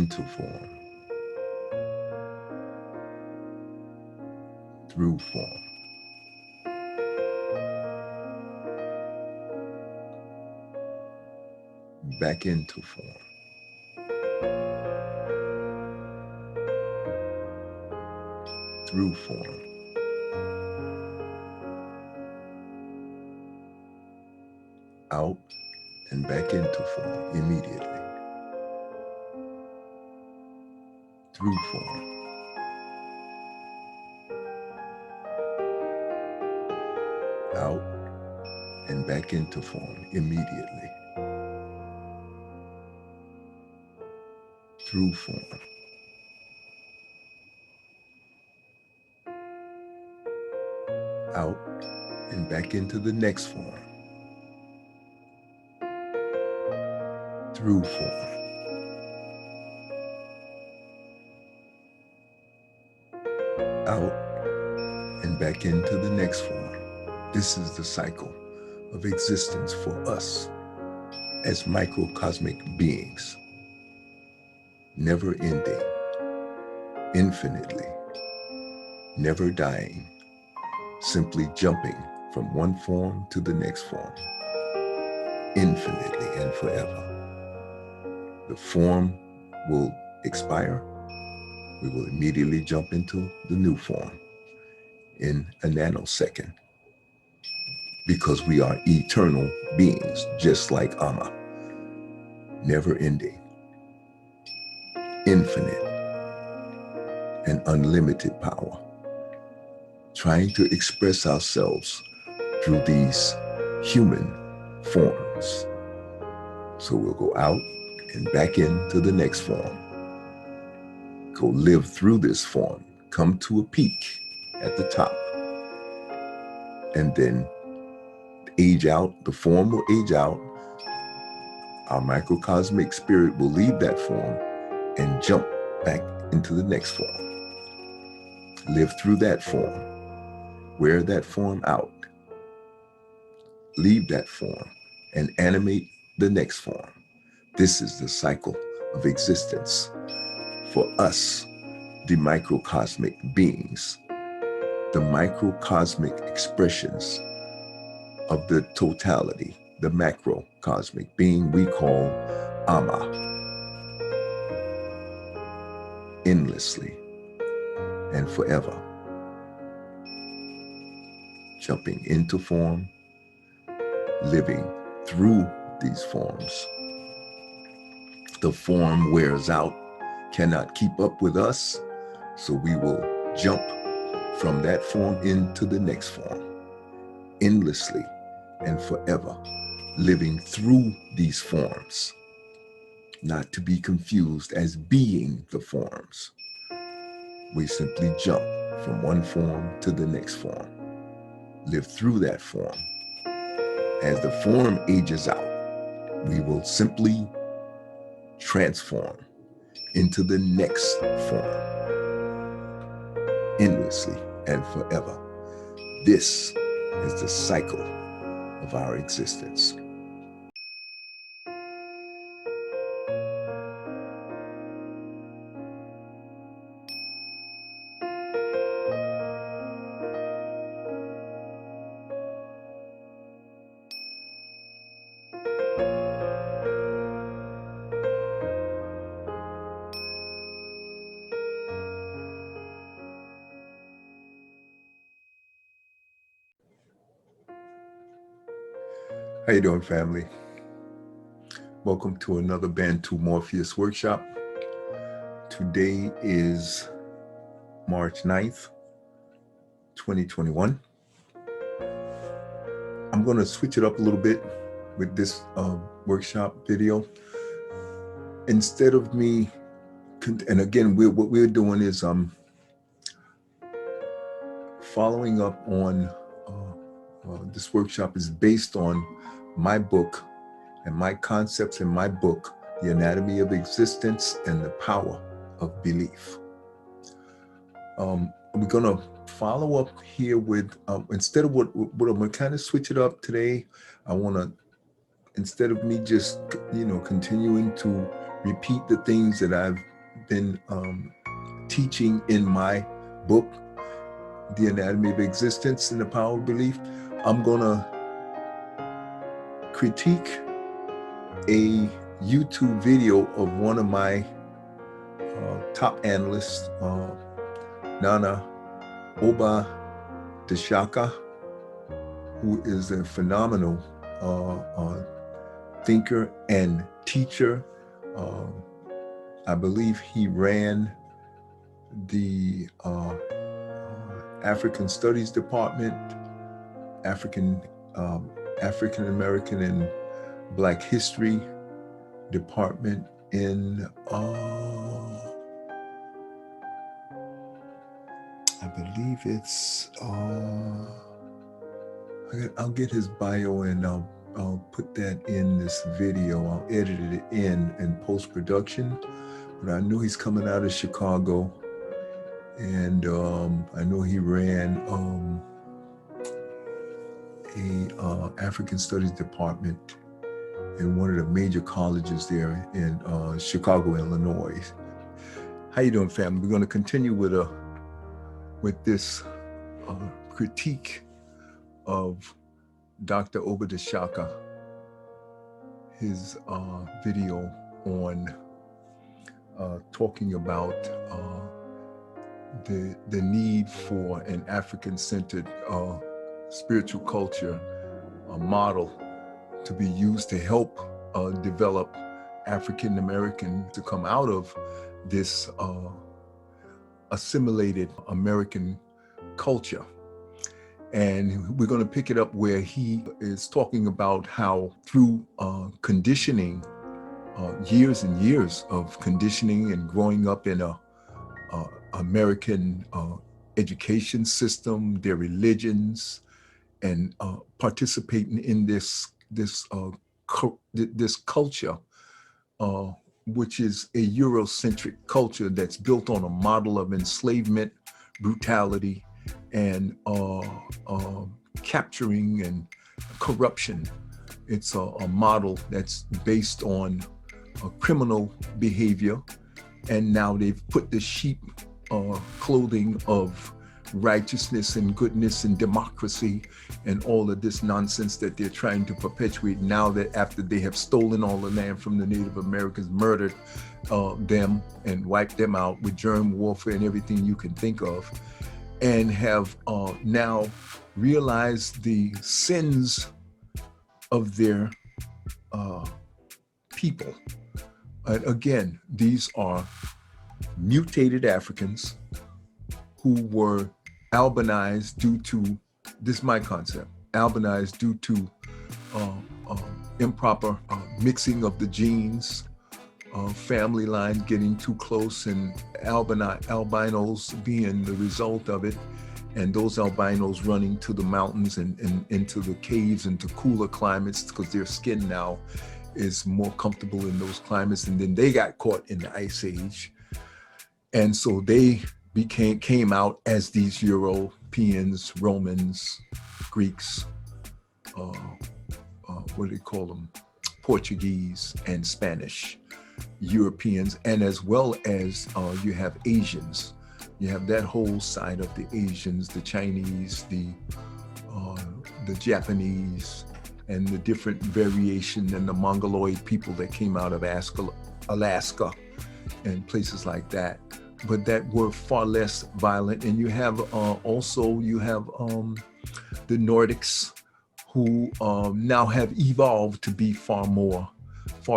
into form, through form, back into form, through form, out and back into form immediately, through form, out and back into form immediately, through form, out and back into the next form, through form, out and back into the next form. This is the cycle of existence for us as microcosmic beings, never ending, infinitely, never dying, simply jumping from one form to the next form, infinitely and forever. The form will expire. We will immediately jump into the new form in a nanosecond, because we are eternal beings, just like Amma, never ending, infinite and unlimited power, trying to express ourselves through these human forms. So we'll go out and back into the next form, go live through this form, come to a peak at the top, and then age out. The form will age out. Our microcosmic spirit will leave that form and jump back into the next form. Live through that form. Wear that form out. Leave that form and animate the next form. This is the cycle of existence for us, the microcosmic beings, the microcosmic expressions of the totality, the macrocosmic being we call Amma, endlessly and forever, jumping into form, living through these forms. The form wears out, cannot keep up with us, so we will jump from that form into the next form, endlessly and forever, living through these forms, not to be confused as being the forms. We simply jump from one form to the next form, live through that form. As the form ages out, we will simply transform into the next form, endlessly and forever. This is the cycle of our existence. How you doing, family? Welcome to another Bantu Morpheous workshop. Today is March 9th, 2021. I'm going to switch it up a little bit with this workshop video. Instead of me, and again, what we're doing is following up on this workshop is based on my book and my concepts in my book, The Anatomy of Existence and the Power of Belief. We're gonna follow up here with, instead of what I'm gonna kind of switch it up today, I wanna, instead of me just, continuing to repeat the things that I've been teaching in my book, The Anatomy of Existence and the Power of Belief. I'm gonna critique a YouTube video of one of my top analysts, Dr Oba D'Shaka, who is a phenomenal thinker and teacher. I believe he ran the African Studies Department, African American and Black History Department in, I believe it's, I'll get his bio and I'll put that in this video. I'll edit it in post-production. But I know he's coming out of Chicago, and I know he ran a African Studies Department in one of the major colleges there in Chicago, Illinois. How you doing, family? We're going to continue with this critique of Dr. Oba D'Shaka, his video on talking about the need for an African-centered spiritual culture, a model to be used to help develop African American to come out of this assimilated American culture. And we're going to pick it up where he is talking about how through conditioning, years and years of conditioning and growing up in a American education system, their religions, and participating in this culture, which is a Eurocentric culture that's built on a model of enslavement, brutality, and capturing and corruption. It's a model that's based on criminal behavior, and now they've put the sheep clothing of righteousness and goodness and democracy and all of this nonsense that they're trying to perpetuate now, that after they have stolen all the land from the Native Americans, murdered them and wiped them out with germ warfare and everything you can think of, and have now realized the sins of their people. And again, these are mutated Africans who were albinized due to, this is my concept, albinized due to improper mixing of the genes, family lines getting too close, and albinos being the result of it, and those albinos running to the mountains and into the caves and to cooler climates because their skin now is more comfortable in those climates, and then they got caught in the Ice Age. And so they came out as these Europeans, Romans, Greeks, what do they call them? Portuguese and Spanish, Europeans, and as well as you have Asians. You have that whole side of the Asians, the Chinese, the Japanese, and the different variation, and the Mongoloid people that came out of Alaska and places like that, but that were far less violent. And you have also the Nordics, who now have evolved to be far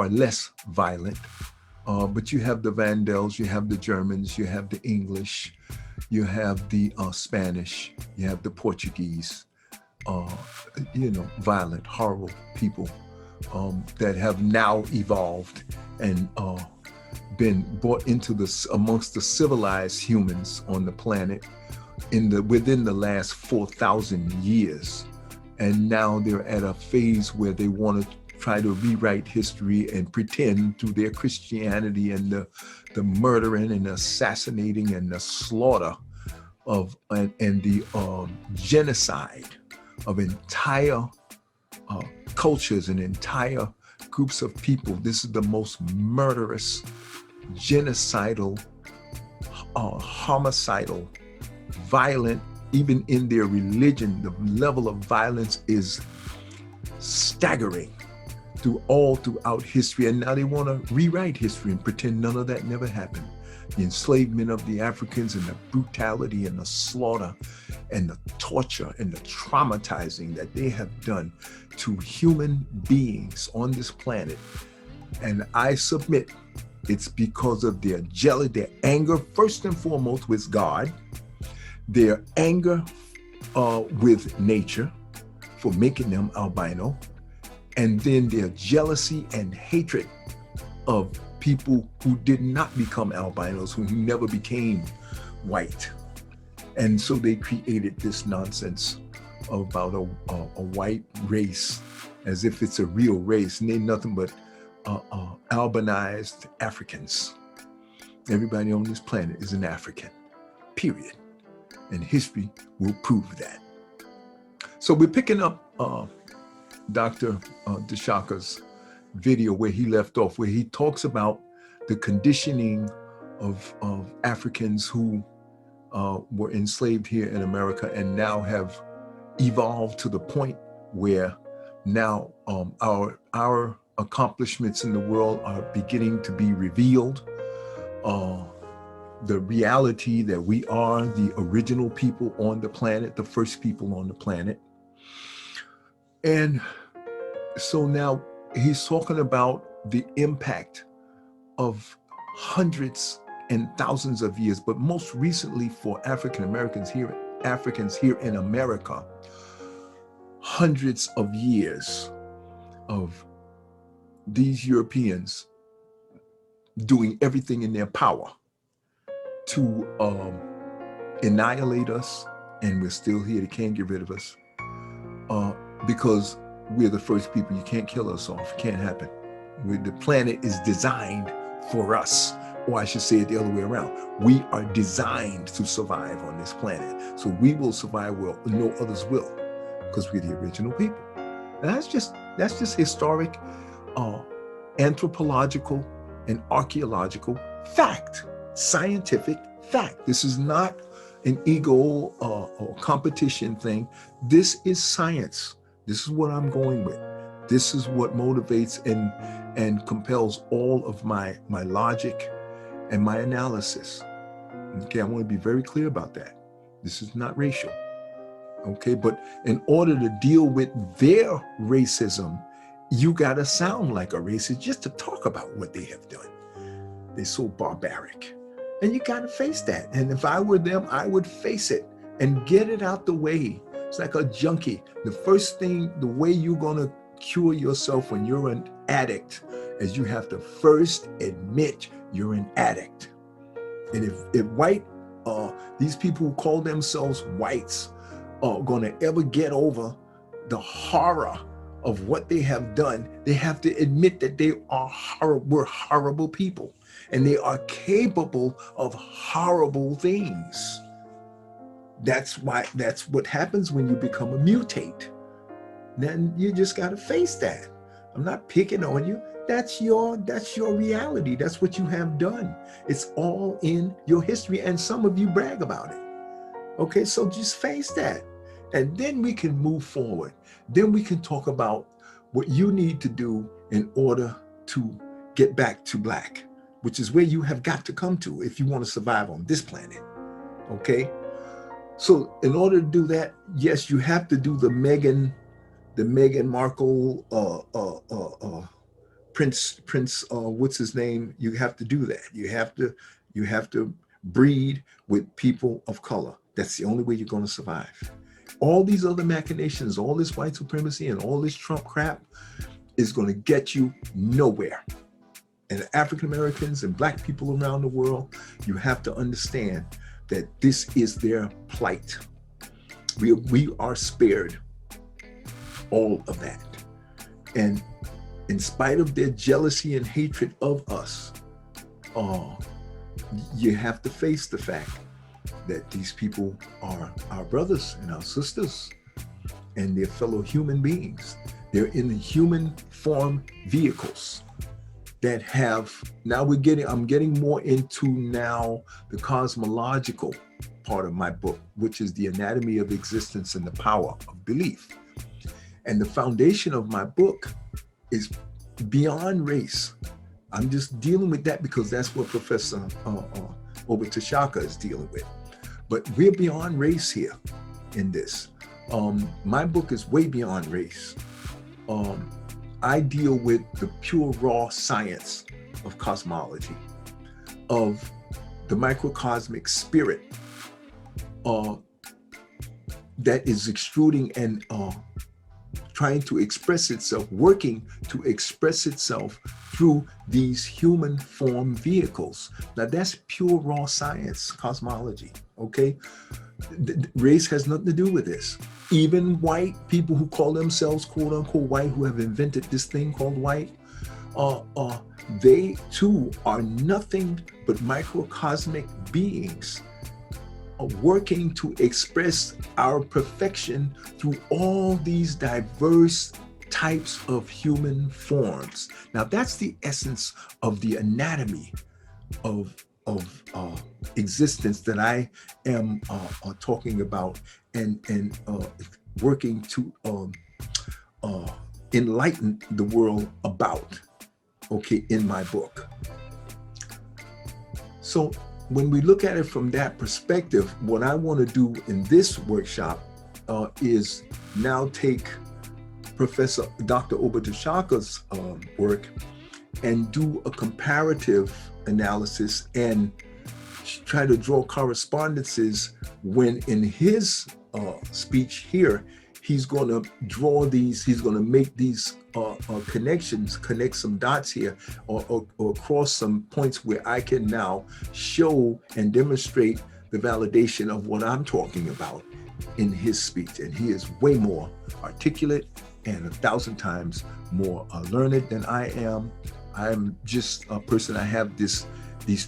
less violent. But you have the Vandals, you have the Germans, you have the English, you have the Spanish, you have the Portuguese, violent, horrible people that have now evolved and been brought into amongst the civilized humans on the planet within the last 4,000 years. And now they're at a phase where they want to try to rewrite history and pretend through their Christianity and the murdering and assassinating and the slaughter and the genocide of entire cultures and entire groups of people. This is the most murderous genocidal, homicidal, violent. Even in their religion, the level of violence is staggering throughout history. And now they want to rewrite history and pretend none of that never happened. The enslavement of the Africans and the brutality and the slaughter and the torture and the traumatizing that they have done to human beings on this planet. And I submit it's because of their jealousy, their anger, first and foremost with God, their anger with nature for making them albino, and then their jealousy and hatred of people who did not become albinos, who never became white. And so they created this nonsense about a white race as if it's a real race, and they're nothing but albinized Africans. Everybody on this planet is an African, period. And history will prove that. So we're picking up Dr. D'Shaka's video where he left off, where he talks about the conditioning of Africans who were enslaved here in America and now have evolved to the point where now our accomplishments in the world are beginning to be revealed. The reality that we are the original people on the planet, the first people on the planet. And so now he's talking about the impact of hundreds and thousands of years, but most recently for Africans here in America, hundreds of years of these Europeans doing everything in their power to annihilate us, and we're still here. They can't get rid of us because we're the first people. You can't kill us off. It can't happen. The planet is designed for us, or I should say it the other way around. We are designed to survive on this planet. So we will survive where no others will, because we're the original people. And that's just historic, anthropological, and archaeological fact. Scientific fact. This is not an ego or competition thing. This is science. This is what I'm going with. This is what motivates and compels all of my logic and my analysis. Okay, I want to be very clear about that. This is not racial. Okay, but in order to deal with their racism, you got to sound like a racist just to talk about what they have done. They're so barbaric. And you got to face that. And if I were them, I would face it and get it out the way. It's like a junkie. The first thing, the way you're going to cure yourself when you're an addict is you have to first admit you're an addict. And if white, these people who call themselves whites are going to ever get over the horror of what they have done, they have to admit that they are we're horrible people. And they are capable of horrible things. That's what happens when you become a mutate. Then you just got to face that. I'm not picking on you. That's your reality. That's what you have done. It's all in your history, and some of you brag about it. Okay, so just face that. And then we can move forward. Then we can talk about what you need to do in order to get back to black, which is where you have got to come to if you want to survive on this planet. Okay? So in order to do that, yes, you have to do the Meghan Markle, Prince, what's his name? You have to do that. You have to breed with people of color. That's the only way you're going to survive. All these other machinations, all this white supremacy and all this Trump crap is going to get you nowhere. And African Americans and black people around the world, you have to understand that this is their plight. We are spared all of that. And in spite of their jealousy and hatred of us, you have to face the fact that these people are our brothers and our sisters, and they're fellow human beings. They're in the human form vehicles. that have, now I'm getting more into now the cosmological part of my book, which is the anatomy of existence and the power of belief. And the foundation of my book is beyond race. I'm just dealing with that because that's what Professor Oba D'Shaka is dealing with. But we're beyond race here in this. My book is way beyond race. I deal with the pure raw science of cosmology, of the microcosmic spirit that is extruding and trying to express itself, working to express itself through these human form vehicles. Now that's pure raw science, cosmology, okay? Race has nothing to do with this. Even white people who call themselves quote unquote white, who have invented this thing called white, they too are nothing but microcosmic beings working to express our perfection through all these diverse types of human forms. Now that's the essence of the anatomy of existence that I am talking about and working to enlighten the world about, okay, in my book. So when we look at it from that perspective, what I want to do in this workshop is now take Professor Dr. Oba D'Shaka's work and do a comparative analysis and try to draw correspondences when in his speech here, he's going to draw these, he's going to make these connections, connect some dots here or cross some points where I can now show and demonstrate the validation of what I'm talking about in his speech. And he is way more articulate and 1,000 times more learned than I am. I'm just a person, I have these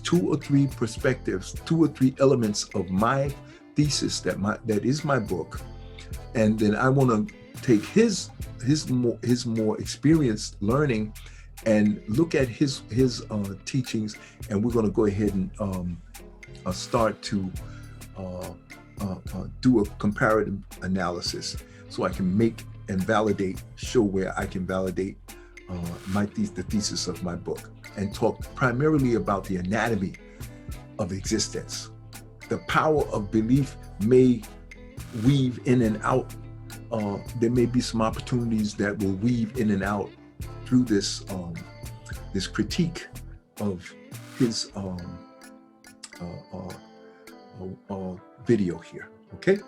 2 or 3 perspectives, 2 or 3 elements of my thesis that is my book. And then I want to take his more experienced learning and look at his teachings, and we're going to go ahead and start to do a comparative analysis so I can make and validate, show where I can validate the thesis of my book, and talk primarily about the anatomy of existence. The power of belief may weave in and out. There may be some opportunities that will weave in and out through this this critique of his video here. Okay,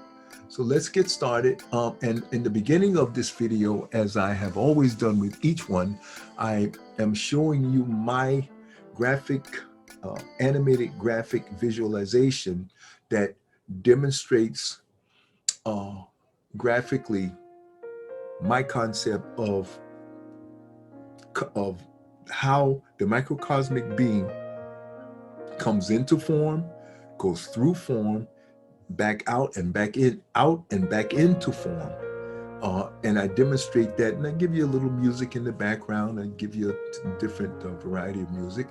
so let's get started. And in the beginning of this video, as I have always done with each one, I am showing you my graphic, animated graphic visualization that demonstrates graphically my concept of how the microcosmic being comes into form, goes through form, back out and back in, out and back into form. And I demonstrate that, and I give you a little music in the background. I give you a different variety of music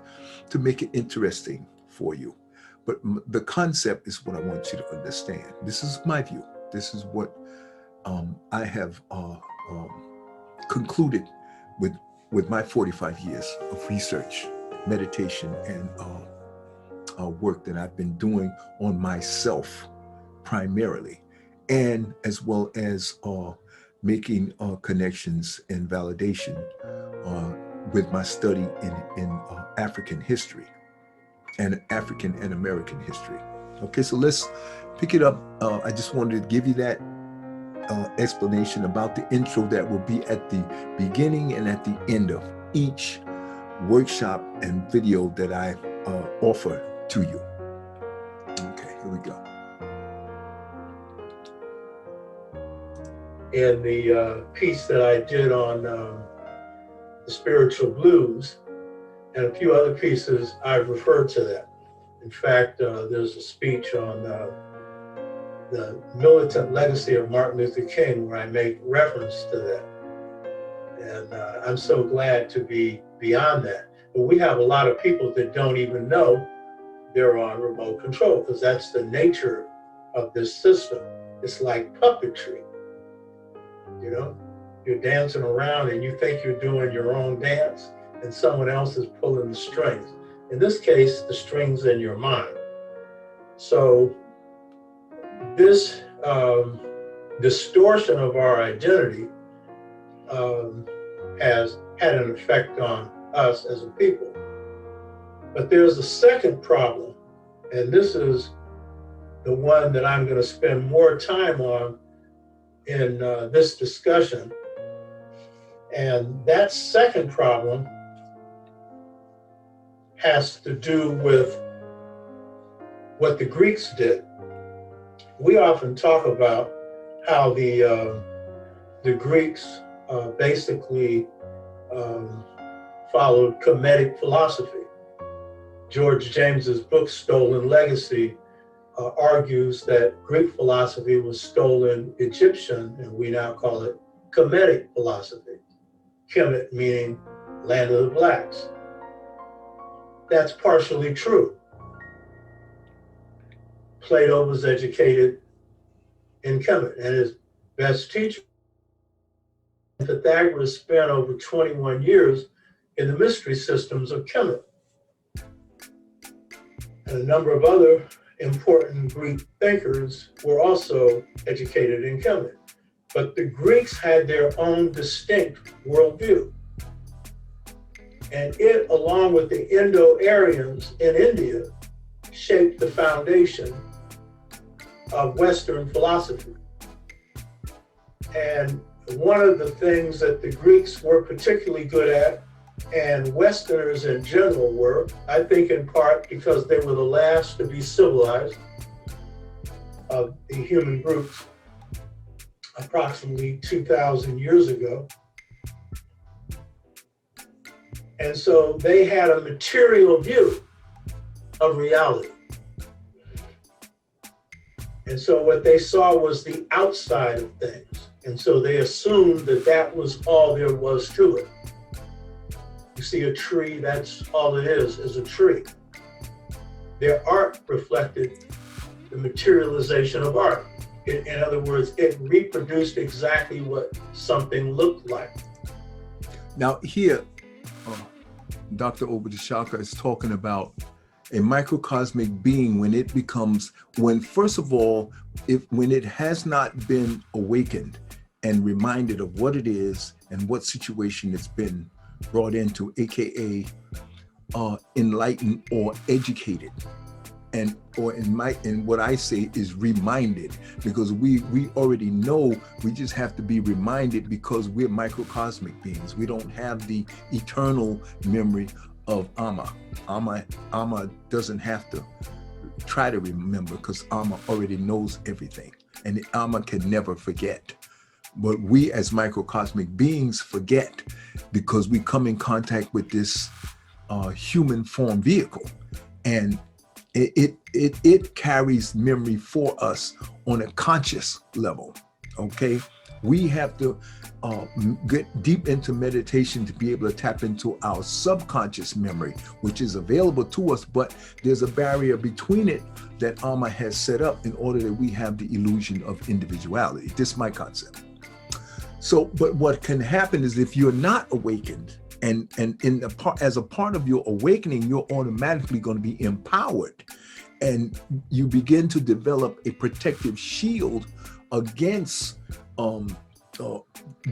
to make it interesting for you. But the concept is what I want you to understand. This is my view. This is what I have concluded with my 45 years of research, meditation, and work that I've been doing on myself primarily, and as well as making connections and validation with my study in African history and African and American history. Okay, so let's pick it up. I just wanted to give you that explanation about the intro that will be at the beginning and at the end of each workshop and video that I offer to you. Okay, here we go. In the piece that I did on the spiritual blues and a few other pieces, I've referred to that. In fact, there's a speech on the militant legacy of Martin Luther King where I make reference to that. And I'm so glad to be beyond that. But we have a lot of people that don't even know they're on remote control, because that's the nature of this system. It's like puppetry. You know, you're dancing around and you think you're doing your own dance, and someone else is pulling the strings. In this case, the strings in your mind. So this distortion of our identity has had an effect on us as a people. But there's a second problem, and this is the one that I'm going to spend more time on in this discussion. And that second problem has to do with what the Greeks did. We often talk about how the Greeks basically followed Kemetic philosophy. George James's book, Stolen Legacy, argues that Greek philosophy was stolen Egyptian, and we now call it Kemetic philosophy. Kemet meaning land of the blacks. That's partially true. Plato was educated in Kemet, and his best teacher, Pythagoras, spent over 21 years in the mystery systems of Kemet. And a number of other important Greek thinkers were also educated in Kemet. But the Greeks had their own distinct worldview. And it, along with the Indo-Aryans in India, shaped the foundation of Western philosophy. And one of the things that the Greeks were particularly good at, and Westerners in general were, I think in part because they were the last to be civilized of the human groups approximately 2,000 years ago. And so they had a material view of reality. And so what they saw was the outside of things. And so they assumed that that was all there was to it. You see a tree, that's all it is a tree. Their art reflected the materialization of art. In other words, it reproduced exactly what something looked like. Now here, Dr. Oba D'Shaka is talking about a microcosmic being when it becomes, first of all, when it has not been awakened and reminded of what it is and what situation it's been brought into, AKA enlightened or educated. And what I say is reminded, because we already know, we just have to be reminded because we're microcosmic beings. We don't have the eternal memory of Amma. Amma doesn't have to try to remember because Amma already knows everything, and Amma can never forget. But we as microcosmic beings forget because we come in contact with this human form vehicle, and it carries memory for us on a conscious level. Okay, we have to get deep into meditation to be able to tap into our subconscious memory, which is available to us, but there's a barrier between it that Amma has set up in order that we have the illusion of individuality. This is my concept. So, but what can happen is if you're not awakened, and as a part of your awakening, you're automatically going to be empowered, and you begin to develop a protective shield against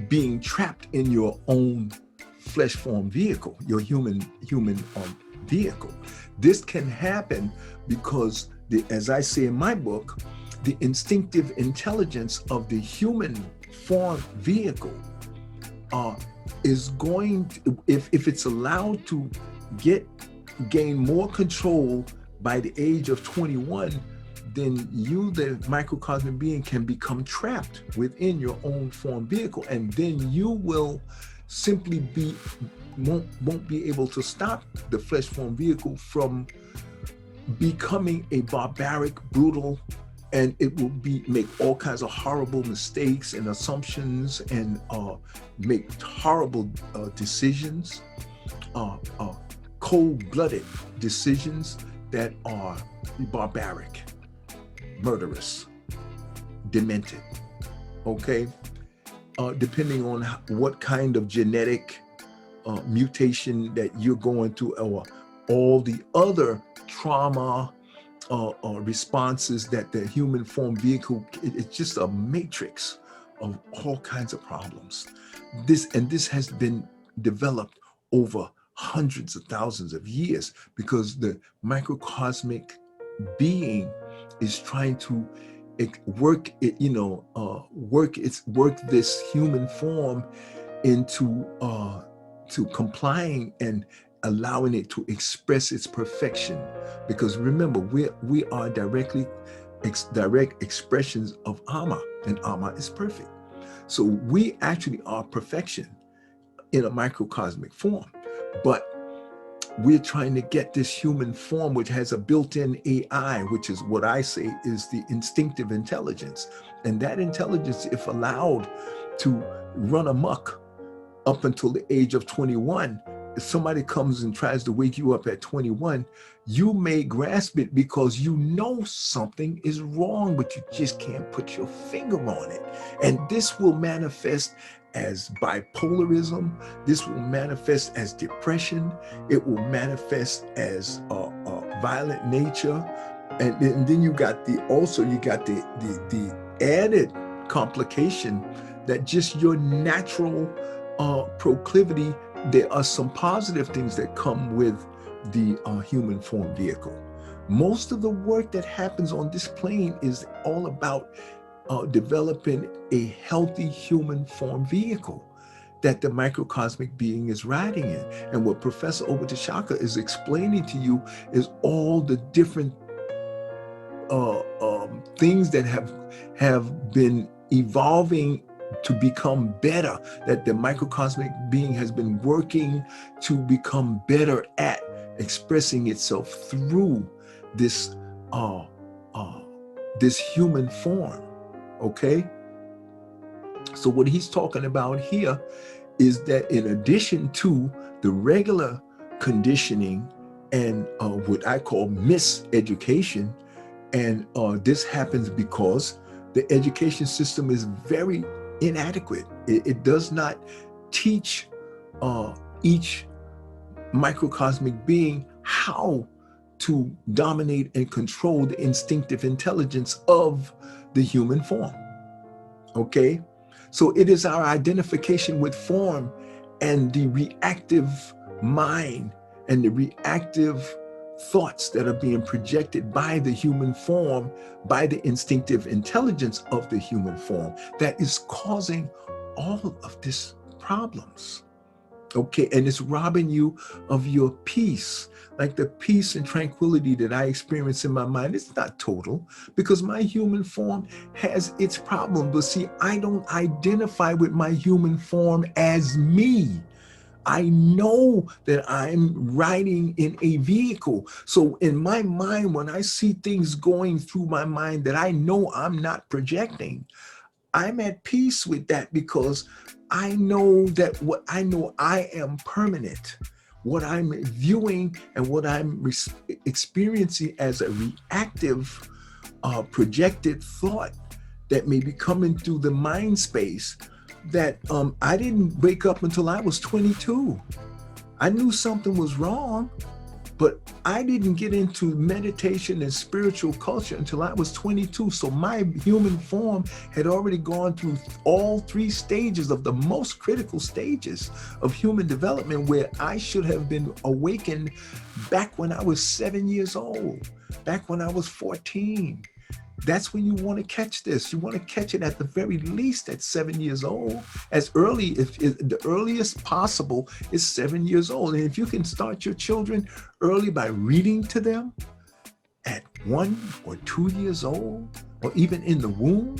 being trapped in your own flesh form vehicle, your human vehicle. This can happen because, as I say in my book, the instinctive intelligence of the human form vehicle is going to, if it's allowed to gain more control by the age of 21, then you, the microcosmic being, can become trapped within your own form vehicle, and then you will simply won't be able to stop the flesh form vehicle from becoming a barbaric, brutal, and it will make all kinds of horrible mistakes and assumptions and make horrible decisions. cold-blooded decisions that are barbaric, murderous, demented, okay? Depending on what kind of genetic mutation that you're going through, or all the other trauma responses that the human form vehicle, it's just a matrix of all kinds of problems. This has been developed over hundreds of thousands of years, because the microcosmic being is trying to work this human form into to complying and allowing it to express its perfection. Because remember, we are direct expressions of Amma, and Amma is perfect. So we actually are perfection in a microcosmic form, but we're trying to get this human form, which has a built-in AI, which is what I say is the instinctive intelligence. And that intelligence, if allowed to run amok up until the age of 21, if somebody comes and tries to wake you up at 21, you may grasp it because you know something is wrong, but you just can't put your finger on it. And this will manifest as bipolarism. This will manifest as depression. It will manifest as violent nature. And then you got the added complication that just your natural proclivity. There are some positive things that come with the human form vehicle. Most of the work that happens on this plane is all about developing a healthy human form vehicle that the microcosmic being is riding in. And what Professor Oba D'Shaka is explaining to you is all the different things that have been evolving to become better, that the microcosmic being has been working to become better at expressing itself through this this human form. Okay, so what he's talking about here is that in addition to the regular conditioning and what I call miseducation, and this happens because the education system is very inadequate. It does not teach each microcosmic being how to dominate and control the instinctive intelligence of the human form. Okay, so it is our identification with form and the reactive mind and the reactive thoughts that are being projected by the human form, by the instinctive intelligence of the human form, that is causing all of these problems. Okay, and it's robbing you of your peace. Like the peace and tranquility that I experience in my mind, it's not total, because my human form has its problem. But see, I don't identify with my human form as me. I know that I'm riding in a vehicle. So in my mind, when I see things going through my mind that I know I'm not projecting, I'm at peace with that, because I know that what I know, I am permanent. What I'm viewing and what I'm experiencing as a reactive, projected thought that may be coming through the mind space, that I didn't wake up until I was 22. I knew something was wrong, but I didn't get into meditation and spiritual culture until I was 22. So my human form had already gone through all three stages of the most critical stages of human development, where I should have been awakened back when I was 7 years old, back when I was 14. That's when you want to catch this. You want to catch it at the very least at 7 years old. As early, if the earliest possible is 7 years old. And if you can start your children early by reading to them at 1 or 2 years old, or even in the womb,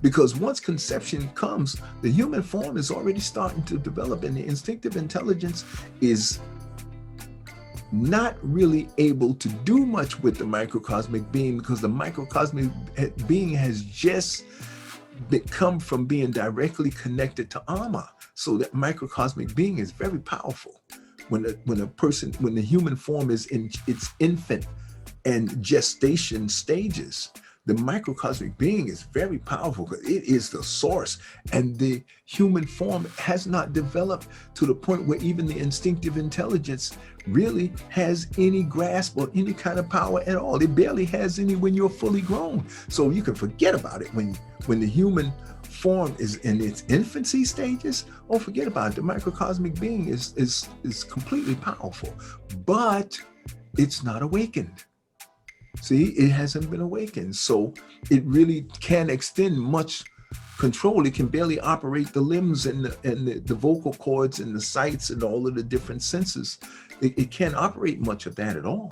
because once conception comes, the human form is already starting to develop, and the instinctive intelligence is not really able to do much with the microcosmic being, because the microcosmic being has just come from being directly connected to Amma. So that microcosmic being is very powerful. when the human form is in its infant and gestation stages, the microcosmic being is very powerful because it is the source, and the human form has not developed to the point where even the instinctive intelligence really has any grasp or any kind of power at all. It barely has any when you're fully grown. So you can forget about it when the human form is in its infancy stages. Oh, forget about it. The microcosmic being is completely powerful, but it's not awakened. See, it hasn't been awakened. So it really can't extend much control. It can barely operate the limbs and the vocal cords and the sights and all of the different senses. It can't operate much of that at all.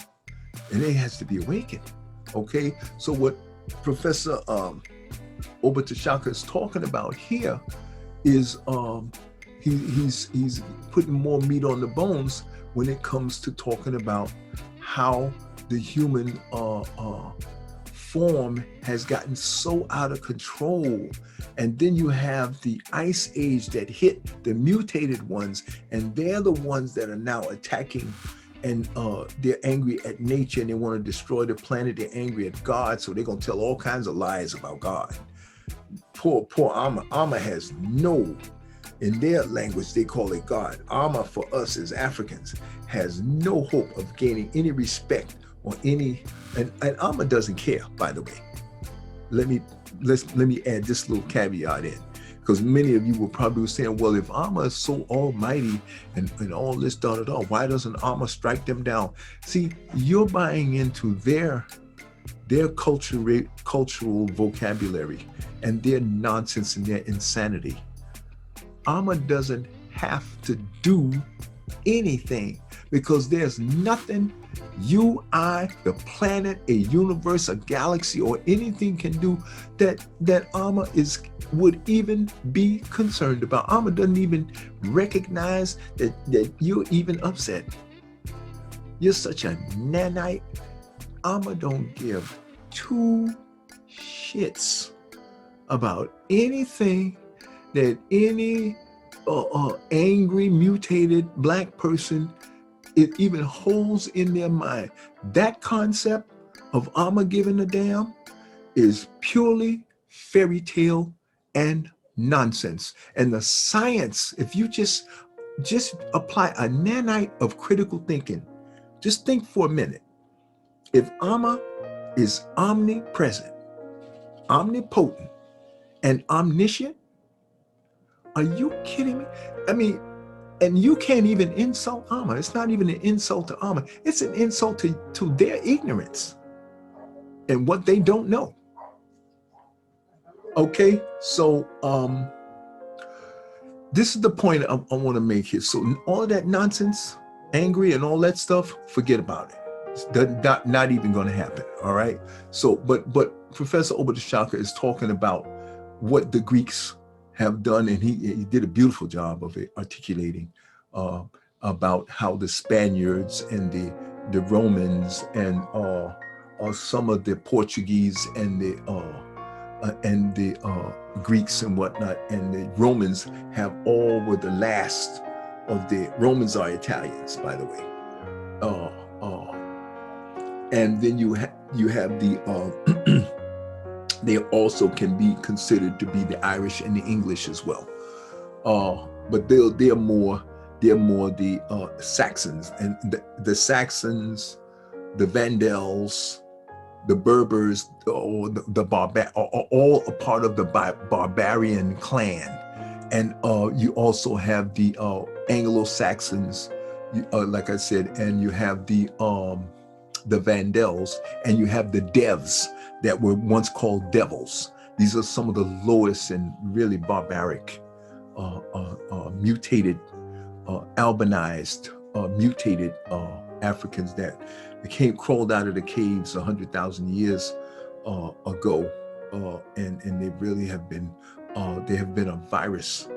And it has to be awakened. Okay. So what Professor Oba D'Shaka is talking about here is he's putting more meat on the bones when it comes to talking about how the human form has gotten so out of control. And then you have the ice age that hit the mutated ones, and they're the ones that are now attacking, and they're angry at nature and they want to destroy the planet. They're angry at God, so they're going to tell all kinds of lies about God. Poor Amma. Amma has no, in their language, they call it God. Amma for us as Africans has no hope of gaining any respect or any, and Amma doesn't care, by the way. Let me add this little caveat in, because many of you will probably be saying, well, if Amma is so almighty and all this, why doesn't Amma strike them down? See, you're buying into their cultural vocabulary and their nonsense and their insanity. Amma doesn't have to do anything, because there's nothing you, I, the planet, a universe, a galaxy, or anything can do that Amma would even be concerned about. Amma doesn't even recognize that you're even upset. You're such a nanite. Amma don't give two shits about anything that any angry, mutated Black person it even holds in their mind. That concept of Amma giving a damn is purely fairy tale and nonsense. And the science, if you just apply a nanite of critical thinking, just think for a minute. If Amma is omnipresent, omnipotent, and omniscient, are you kidding me? I mean, and you can't even insult Amma. It's not even an insult to Amma. It's an insult to their ignorance and what they don't know. Okay, so this is the point I want to make here. So all of that nonsense, angry and all that stuff, forget about it. It's not even going to happen. All right. So, but Professor Oba D'Shaka is talking about what the Greeks have done, and he did a beautiful job of it, articulating about how the Spaniards and the Romans and some of the Portuguese and the Greeks and whatnot, and the Romans were the last of the Romans are Italians, by the way. And then you have the they also can be considered to be the Irish and the English as well. But they're more the Saxons, and the Saxons, the Vandals, the Berbers, or the all a part of the barbarian clan. And you also have the Anglo-Saxons, like I said, and you have the Vandals, and you have the Devs that were once called devils. These are some of the lowest and really barbaric, mutated, albinized, mutated Africans that crawled out of the caves 100,000 years ago, and they really have been a virus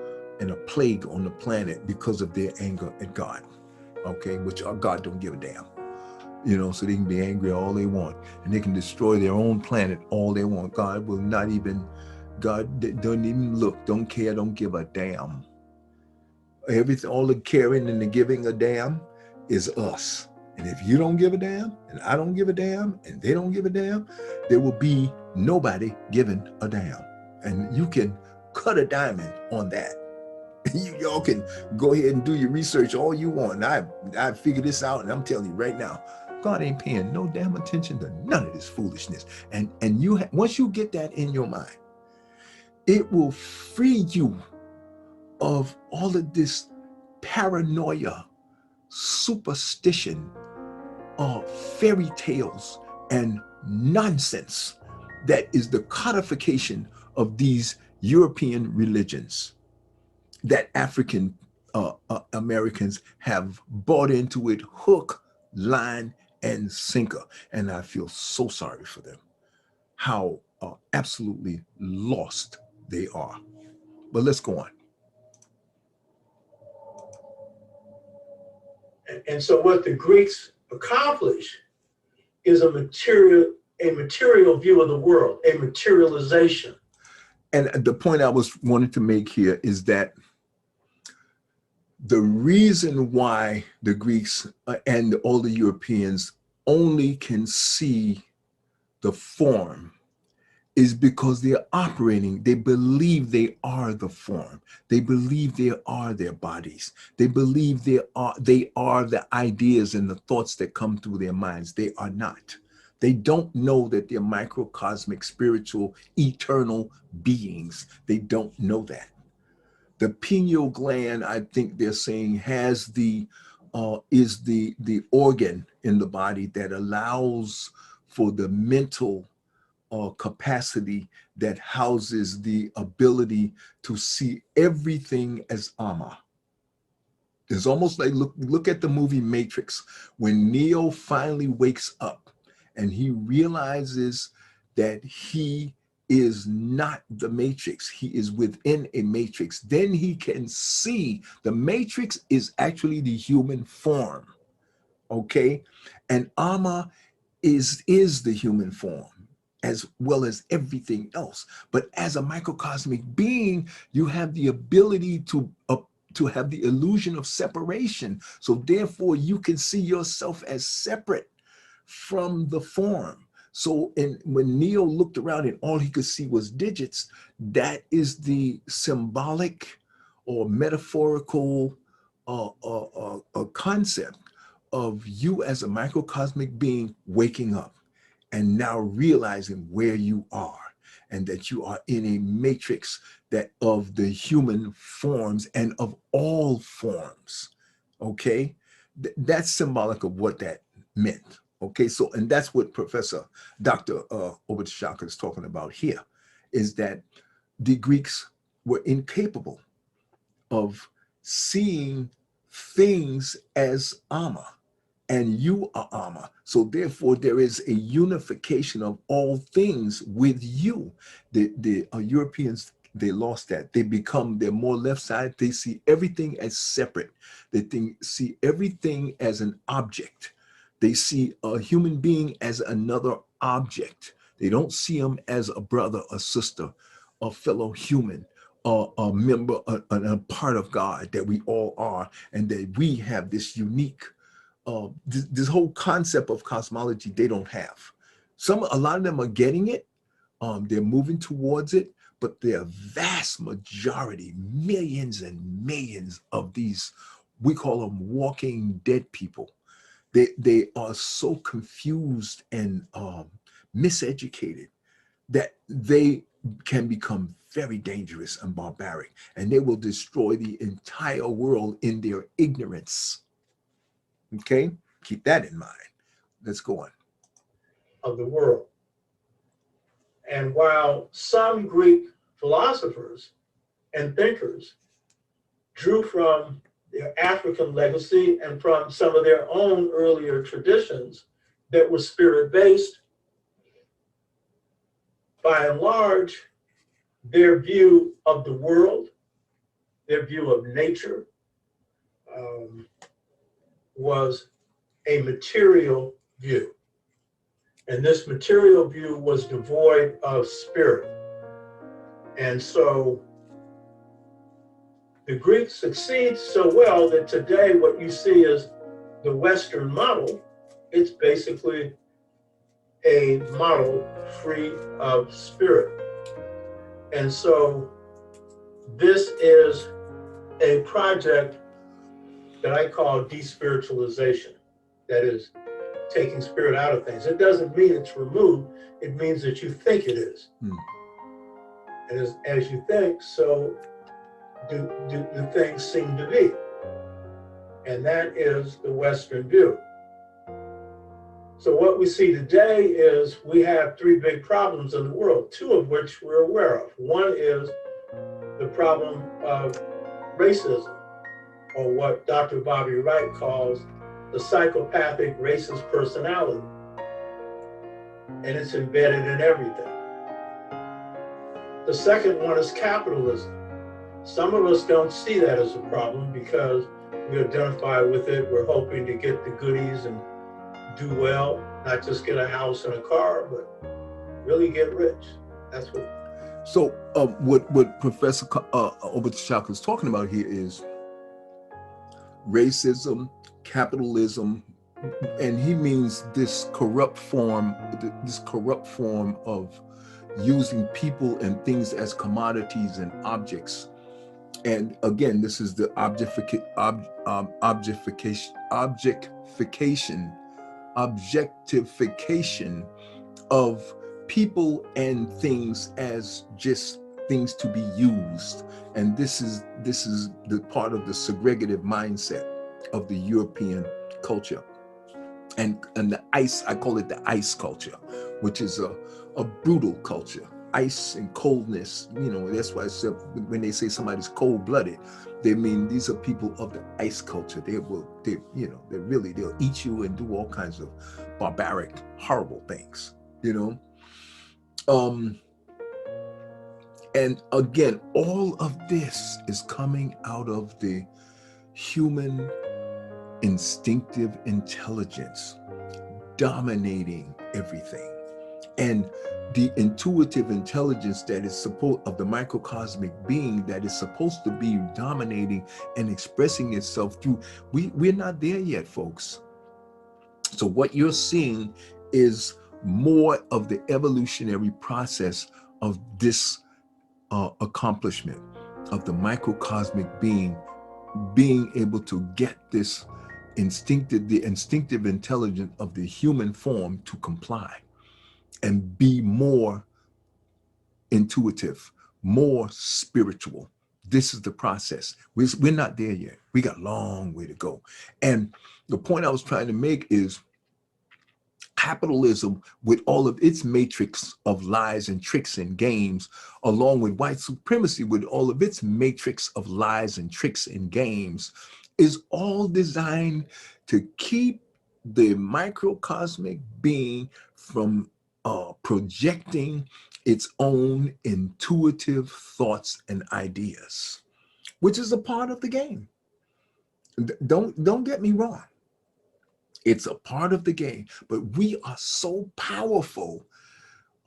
and a plague on the planet because of their anger at God. Okay, which God don't give a damn. So they can be angry all they want, and they can destroy their own planet all they want. God don't even look, don't care, don't give a damn. Everything, all the caring and the giving a damn is us. And if you don't give a damn, and I don't give a damn, and they don't give a damn, there will be nobody giving a damn. And you can cut a diamond on that. Y'all can go ahead and do your research all you want. I figured this out, and I'm telling you right now, God ain't paying no damn attention to none of this foolishness. And once you get that in your mind, it will free you of all of this paranoia, superstition, fairy tales, and nonsense that is the codification of these European religions that African Americans have bought into it hook, line, and sinker. And I feel so sorry for them, how absolutely lost they are. But let's go on. And so what the Greeks accomplished is a material view of the world, a materialization. And the point I was wanting to make here is that the reason why the Greeks and all the Europeans only can see the form is because they're operating, they believe they are the form. They believe they are their bodies. They believe they are the ideas and the thoughts that come through their minds. They are not. They don't know that they're microcosmic, spiritual, eternal beings. They don't know that. The pineal gland, I think they're saying, has is the organ in the body that allows for the mental capacity that houses the ability to see everything as Ama. It's almost like, look at the movie Matrix. When Neo finally wakes up and he realizes that he is not the Matrix, he is within a matrix, then he can see the Matrix is actually the human form, okay? And Ama is the human form as well as everything else. But as a microcosmic being, you have the ability to have the illusion of separation. So therefore you can see yourself as separate from the form. So when Neo looked around and all he could see was digits, that is the symbolic or metaphorical concept of you as a microcosmic being waking up and now realizing where you are and that you are in a matrix that of the human forms and of all forms, okay? That's symbolic of what that meant, okay? So, and that's what Professor Dr. Oba D'Shaka is talking about here, is that the Greeks were incapable of seeing things as Ama, and you are Ama. So therefore, there is a unification of all things with you. The Europeans, they lost that. They're more left side. They see everything as separate. They see everything as an object. They see a human being as another object. They don't see them as a brother, a sister, a fellow human, a member, a part of God that we all are, and that we have this unique this whole concept of cosmology they don't have. A lot of them are getting it, they're moving towards it, but the vast majority, millions and millions of these, we call them walking dead people, they are so confused and miseducated that they can become very dangerous and barbaric, and they will destroy the entire world in their ignorance. Okay, keep that in mind. Let's go on. Of the world. And while some Greek philosophers and thinkers drew from their African legacy and from some of their own earlier traditions that were spirit-based, by and large, their view of the world, their view of nature, was a material view. And this material view was devoid of spirit. And so the Greeks succeed so well that today what you see is the Western model, it's basically a model free of spirit. And so this is a project that I call despiritualization. That is taking spirit out of things. It doesn't mean it's removed. It means that you think it is. And as you think, so do things seem to be. And that is the Western view. So what we see today is we have three big problems in the world, two of which we're aware of. One is the problem of racism, or what Dr. Bobby Wright calls the psychopathic racist personality. And it's embedded in everything. The second one is capitalism. Some of us don't see that as a problem because we identify with it. We're hoping to get the goodies and do well, not just get a house and a car, but really get rich. That's what. So what Professor Oba D'Shaka is talking about here is racism, capitalism, and he means this corrupt form of using people and things as commodities and objects. And again, this is the objectification of people and things as just things to be used. And this is the part of the segregative mindset of the European culture. And the ice, I call it the ice culture, which is a brutal culture. Ice and coldness, you know, that's why when they say somebody's cold-blooded, they mean these are people of the ice culture. They'll eat you and do all kinds of barbaric, horrible things, you know. And again, all of this is coming out of the human instinctive intelligence dominating everything. And the intuitive intelligence that is of the microcosmic being that is supposed to be dominating and expressing itself through, we're not there yet, folks. So what you're seeing is more of the evolutionary process of this accomplishment of the microcosmic being able to get this the instinctive intelligence of the human form to comply and be more intuitive, more spiritual. This is the process. We're not there yet. We got a long way to go. And the point I was trying to make is capitalism, with all of its matrix of lies and tricks and games, along with white supremacy with all of its matrix of lies and tricks and games, is all designed to keep the microcosmic being from projecting its own intuitive thoughts and ideas, which is a part of the game. Don't get me wrong. It's a part of the game, but we are so powerful.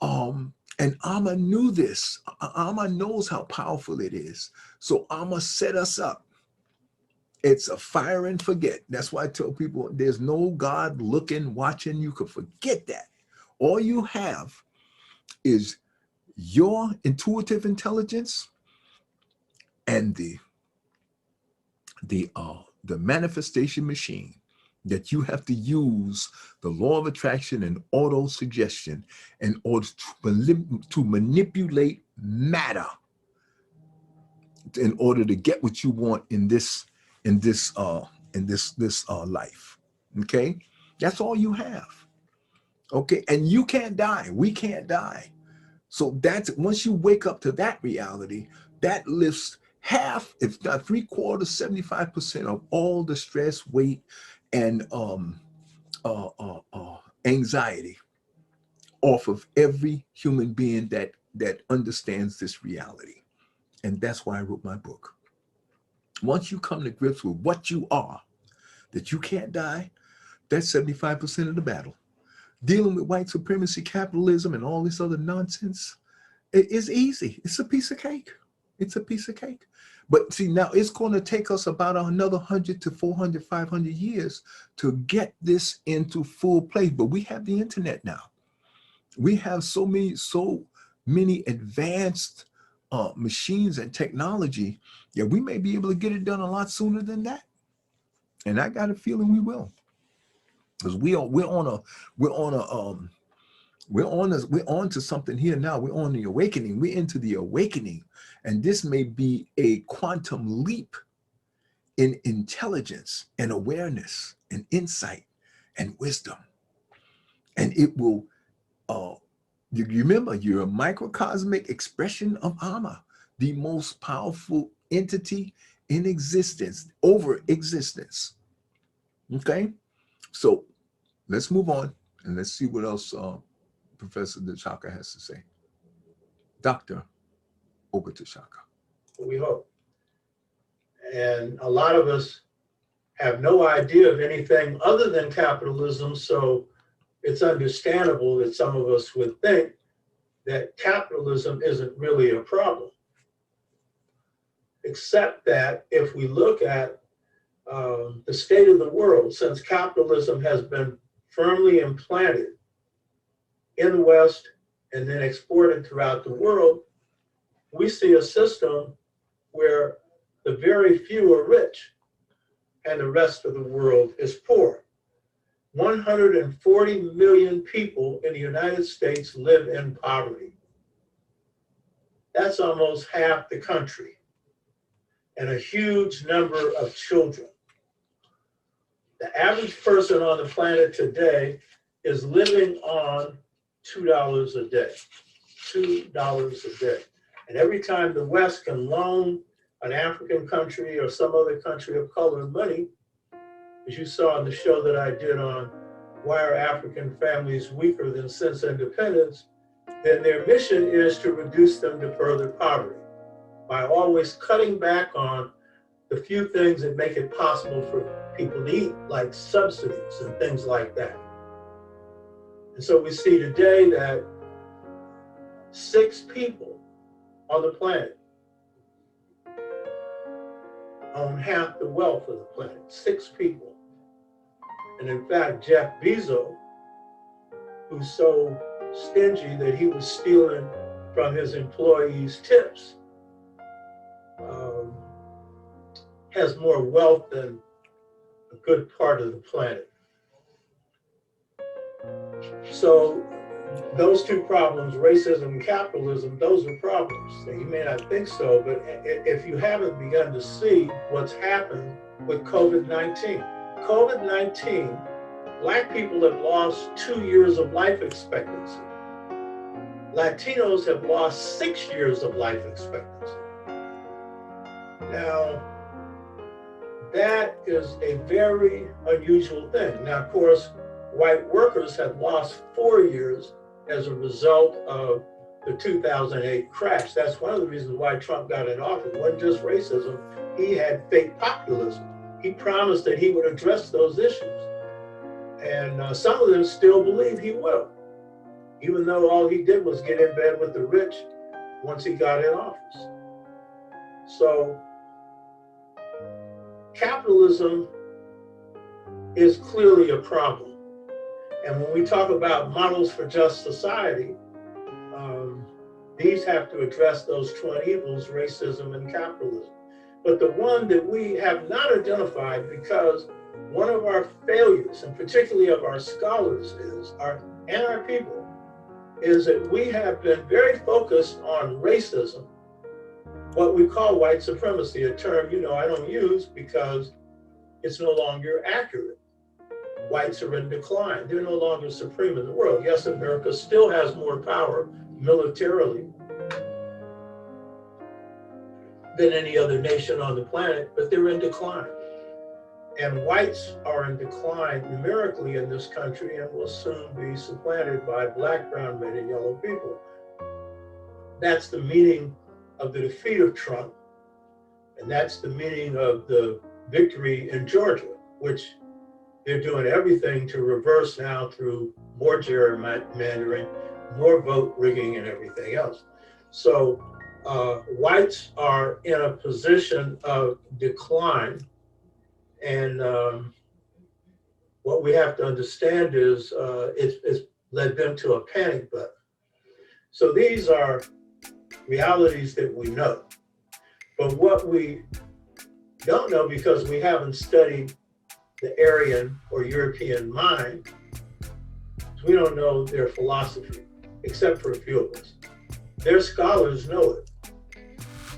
And Amma knew this. Amma knows how powerful it is. So Amma set us up. It's a fire and forget. That's why I tell people there's no God looking, watching. You can forget that. All you have is your intuitive intelligence and the manifestation machine that you have to use the law of attraction and auto-suggestion in order to manipulate matter in order to get what you want in this life. Okay, that's all you have. Okay, and you can't die. We can't die. So that's, once you wake up to that reality, that lifts half, if not 3/4, 75% of all the stress, weight, and anxiety off of every human being that understands this reality. And that's why I wrote my book. Once you come to grips with what you are, that you can't die, that's 75% of the battle. Dealing with white supremacy, capitalism, and all this other nonsense, it is easy. It's a piece of cake. It's a piece of cake. But see, now it's going to take us about another 100 to 400, 500 years to get this into full play. But we have the internet now. We have so many advanced machines and technology. Yeah, we may be able to get it done a lot sooner than that. And I got a feeling we will. Because we're on to something here now. We're on the awakening. We're into the awakening. And this may be a quantum leap in intelligence and awareness and insight and wisdom. And it will, you remember, you're a microcosmic expression of Ama, the most powerful entity in existence, over existence. Okay? So let's move on and let's see what else Professor D'Shaka has to say. Dr. Oba D'Shaka. We hope. And a lot of us have no idea of anything other than capitalism, so it's understandable that some of us would think that capitalism isn't really a problem. Except that if we look at the state of the world, since capitalism has been firmly implanted in the West and then exported throughout the world, we see a system where the very few are rich and the rest of the world is poor. 140 million people in the United States live in poverty. That's almost half the country, and a huge number of children. The average person on the planet today is living on $2 a day, $2 a day. And every time the West can loan an African country or some other country of color money, as you saw in the show that I did on why are African families weaker than since independence, then their mission is to reduce them to further poverty by always cutting back on the few things that make it possible for people to eat, like subsidies and things like that. And so we see today that 6 people on the planet own half the wealth of the planet, 6 people. And in fact, Jeff Bezos, who's so stingy that he was stealing from his employees' tips, has more wealth than a good part of the planet. So those two problems, racism and capitalism, those are problems. Now, you may not think so, but if you haven't begun to see what's happened with COVID-19. COVID-19, Black people have lost 2 years of life expectancy. Latinos have lost 6 years of life expectancy. Now, that is a very unusual thing. Now, of course, white workers have lost 4 years as a result of the 2008 crash. That's one of the reasons why Trump got in office. It wasn't just racism, he had fake populism. He promised that he would address those issues. And some of them still believe he will, even though all he did was get in bed with the rich once he got in office. So capitalism is clearly a problem. And when we talk about models for just society, these have to address those twin evils, racism and capitalism. But the one that we have not identified, because one of our failures, and particularly of our scholars and our people, is that we have been very focused on racism, what we call white supremacy, a term I don't use because it's no longer accurate. Whites are in decline. They're no longer supreme in the world. Yes, America still has more power militarily than any other nation on the planet, but they're in decline. And whites are in decline numerically in this country and will soon be supplanted by Black, brown men, and yellow people. That's the meaning of the defeat of Trump, and that's the meaning of the victory in Georgia, which they're doing everything to reverse now through more gerrymandering, more vote rigging, and everything else. So whites are in a position of decline, and what we have to understand is it's led them to a panic button. So these are realities that we know. But what we don't know, because we haven't studied the Aryan or European mind, is we don't know their philosophy, except for a few of us. Their scholars know it.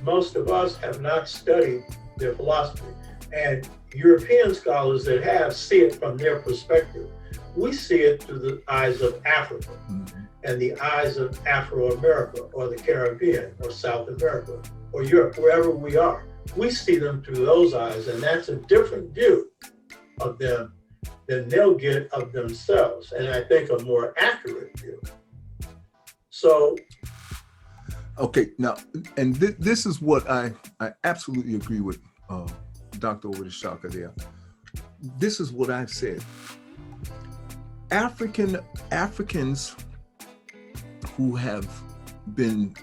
Most of us have not studied their philosophy. And European scholars that have see it from their perspective. We see it through the eyes of Africa and the eyes of Afro-America or the Caribbean or South America or Europe, wherever we are. We see them through those eyes, and that's a different view of them than they'll get of themselves, and I think a more accurate view. So, okay, now, and this is what I absolutely agree with Dr. Oba D'Shaka there. This is what I've said. Africans who have been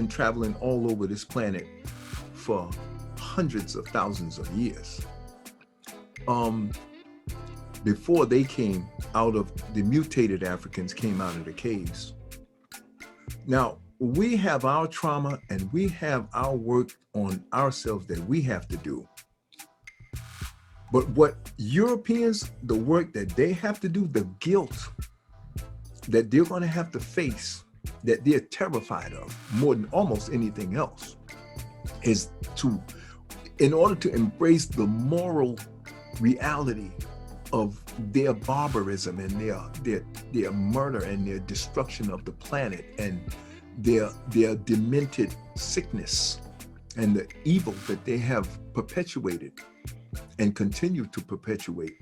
traveling all over this planet for hundreds of thousands of years. Before they came out of, the mutated Africans came out of the caves. Now, we have our trauma and we have our work on ourselves that we have to do. But what Europeans, the work that they have to do, the guilt that they're going to have to face, that they're terrified of more than almost anything else, is in order to embrace the moral reality of their barbarism and their murder and their destruction of the planet and their demented sickness and the evil that they have perpetuated and continue to perpetuate.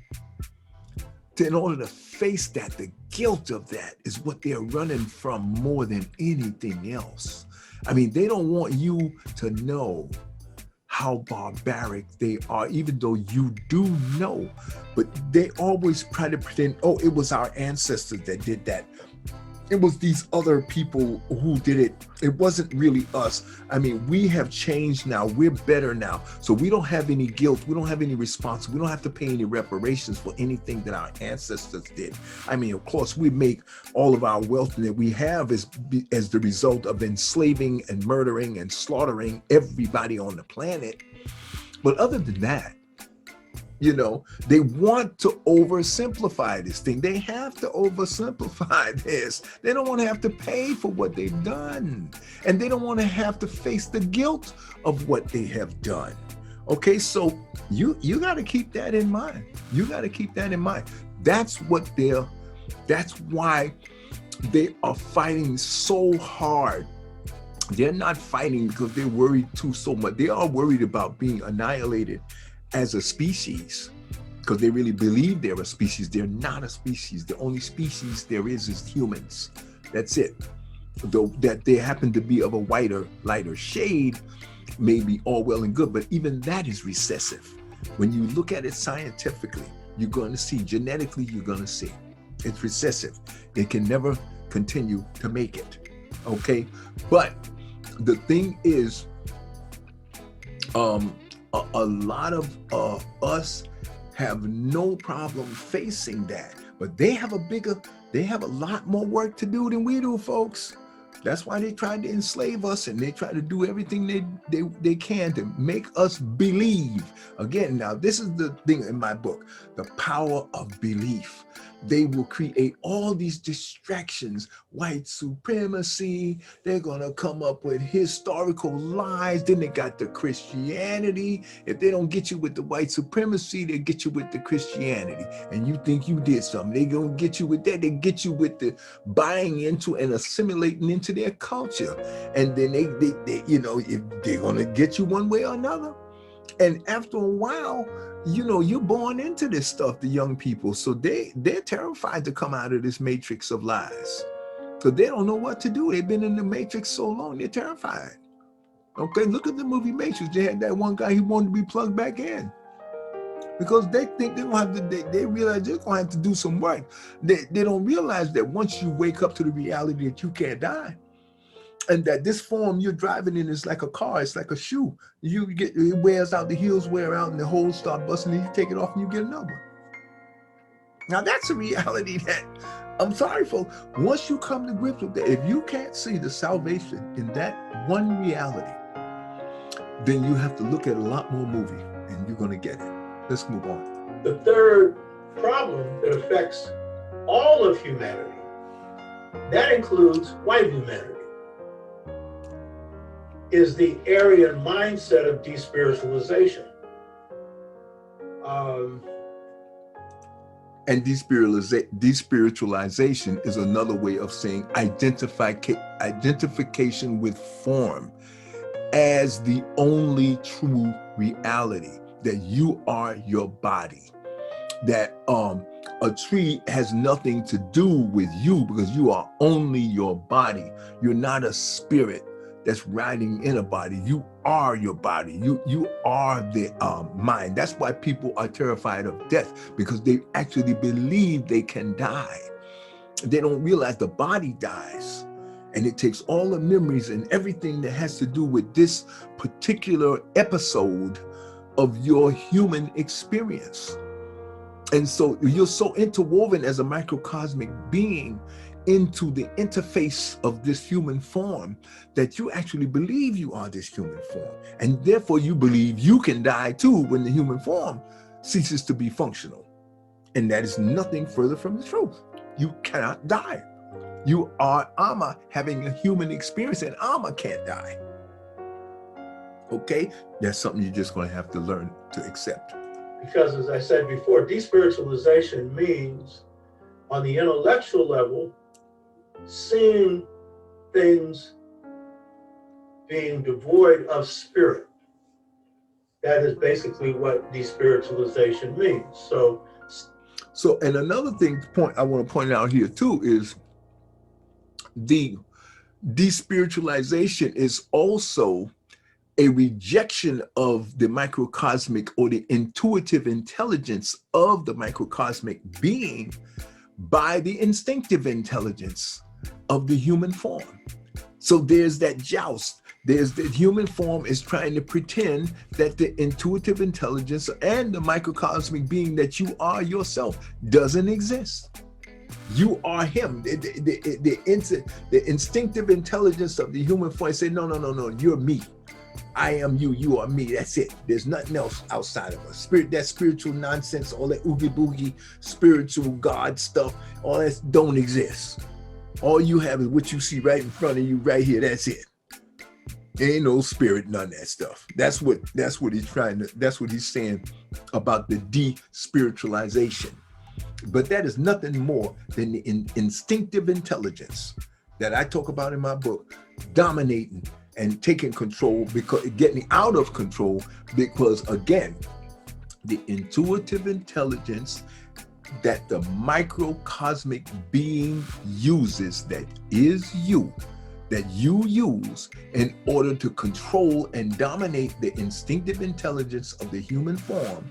In order to face that, the guilt of that is what they're running from more than anything else. I mean, they don't want you to know how barbaric they are, even though you do know, but they always try to pretend, oh, it was our ancestors that did that. It was these other people who did it. It wasn't really us. I mean, we have changed now. We're better now. So we don't have any guilt. We don't have any response. We don't have to pay any reparations for anything that our ancestors did. I mean, of course, we make all of our wealth that we have as the result of enslaving and murdering and slaughtering everybody on the planet. But other than that, you know, they want to oversimplify this thing. They have to oversimplify this. They don't want to have to pay for what they've done. And they don't want to have to face the guilt of what they have done. Okay, so you got to keep that in mind. You got to keep that in mind. That's why they are fighting so hard. They're not fighting because they're worried so much. They are worried about being annihilated as a species, because they really believe they're a species. They're not a species. The only species there is humans. That's it. Though that they happen to be of a lighter shade may be all well and good, but even that is recessive. When you look at it scientifically, you're going to see, genetically, you're going to see it's recessive. It can never continue to make it. Okay. But the thing is, a lot of us have no problem facing that, but they have a lot more work to do than we do, folks. That's why they tried to enslave us, and they try to do everything they can to make us believe. Again, now this is the thing in my book, the power of belief. They will create all these distractions, white supremacy. They're going to come up with historical lies. Then they got the Christianity. If they don't get you with the white supremacy, they get you with the Christianity. And you think you did something. They're going to get you with that. They get you with the buying into and assimilating into their culture. And then they you know, if they're going to get you one way or another. And after a while, you know, you're born into this stuff, the young people. So they're terrified to come out of this matrix of lies. So they don't know what to do. They've been in the matrix so long, they're terrified. Okay, look at the movie Matrix. They had that one guy who wanted to be plugged back in. Because they think they don't have to, they realize they're going to have to do some work. They don't realize that once you wake up to the reality that you can't die, And that this form you're driving in is like a car, it's like a shoe. You get, it wears out, the heels wear out and the holes start busting, and you take it off and you get another one. Now that's a reality that, I'm sorry folks, once you come to grips with that, if you can't see the salvation in that one reality, then you have to look at a lot more movie and you're gonna get it. Let's move on. The third problem that affects all of humanity, that includes white humanity, is the Aryan mindset of despiritualization. And despiritualization is another way of saying identification with form as the only true reality, that you are your body, that a tree has nothing to do with you because you are only your body. You're not a spirit that's riding in a body. You are your body. You are the mind. That's why people are terrified of death, because they actually believe they can die. They don't realize the body dies, and it takes all the memories and everything that has to do with this particular episode of your human experience. And so you're so interwoven as a microcosmic being into the interface of this human form that you actually believe you are this human form. And therefore you believe you can die too when the human form ceases to be functional. And that is nothing further from the truth. You cannot die. You are Amma having a human experience, and Amma can't die. Okay? That's something you're just going to have to learn to accept. Because as I said before, despiritualization means on the intellectual level, seeing things being devoid of spirit. That is basically what despiritualization means. So, and another thing I want to point out here too is the despiritualization is also a rejection of the microcosmic or the intuitive intelligence of the microcosmic being by the instinctive intelligence of the human form. So there's that joust. There's the human form is trying to pretend that the intuitive intelligence and the microcosmic being that you are yourself doesn't exist. You are him. The instinctive intelligence of the human form say, no, you're me. I am you, you are me, that's it. There's nothing else outside of us. Spirit, that spiritual nonsense, all that oogie boogie, spiritual God stuff, all that don't exist. All you have is what you see right in front of you right here, that's it. There ain't no spirit, none of that stuff. That's what he's saying about the despiritualization. But that is nothing more than the instinctive intelligence that I talk about in my book, dominating and taking control, because getting out of control, because again, the intuitive intelligence that the microcosmic being uses, that is you, that you use in order to control and dominate the instinctive intelligence of the human form.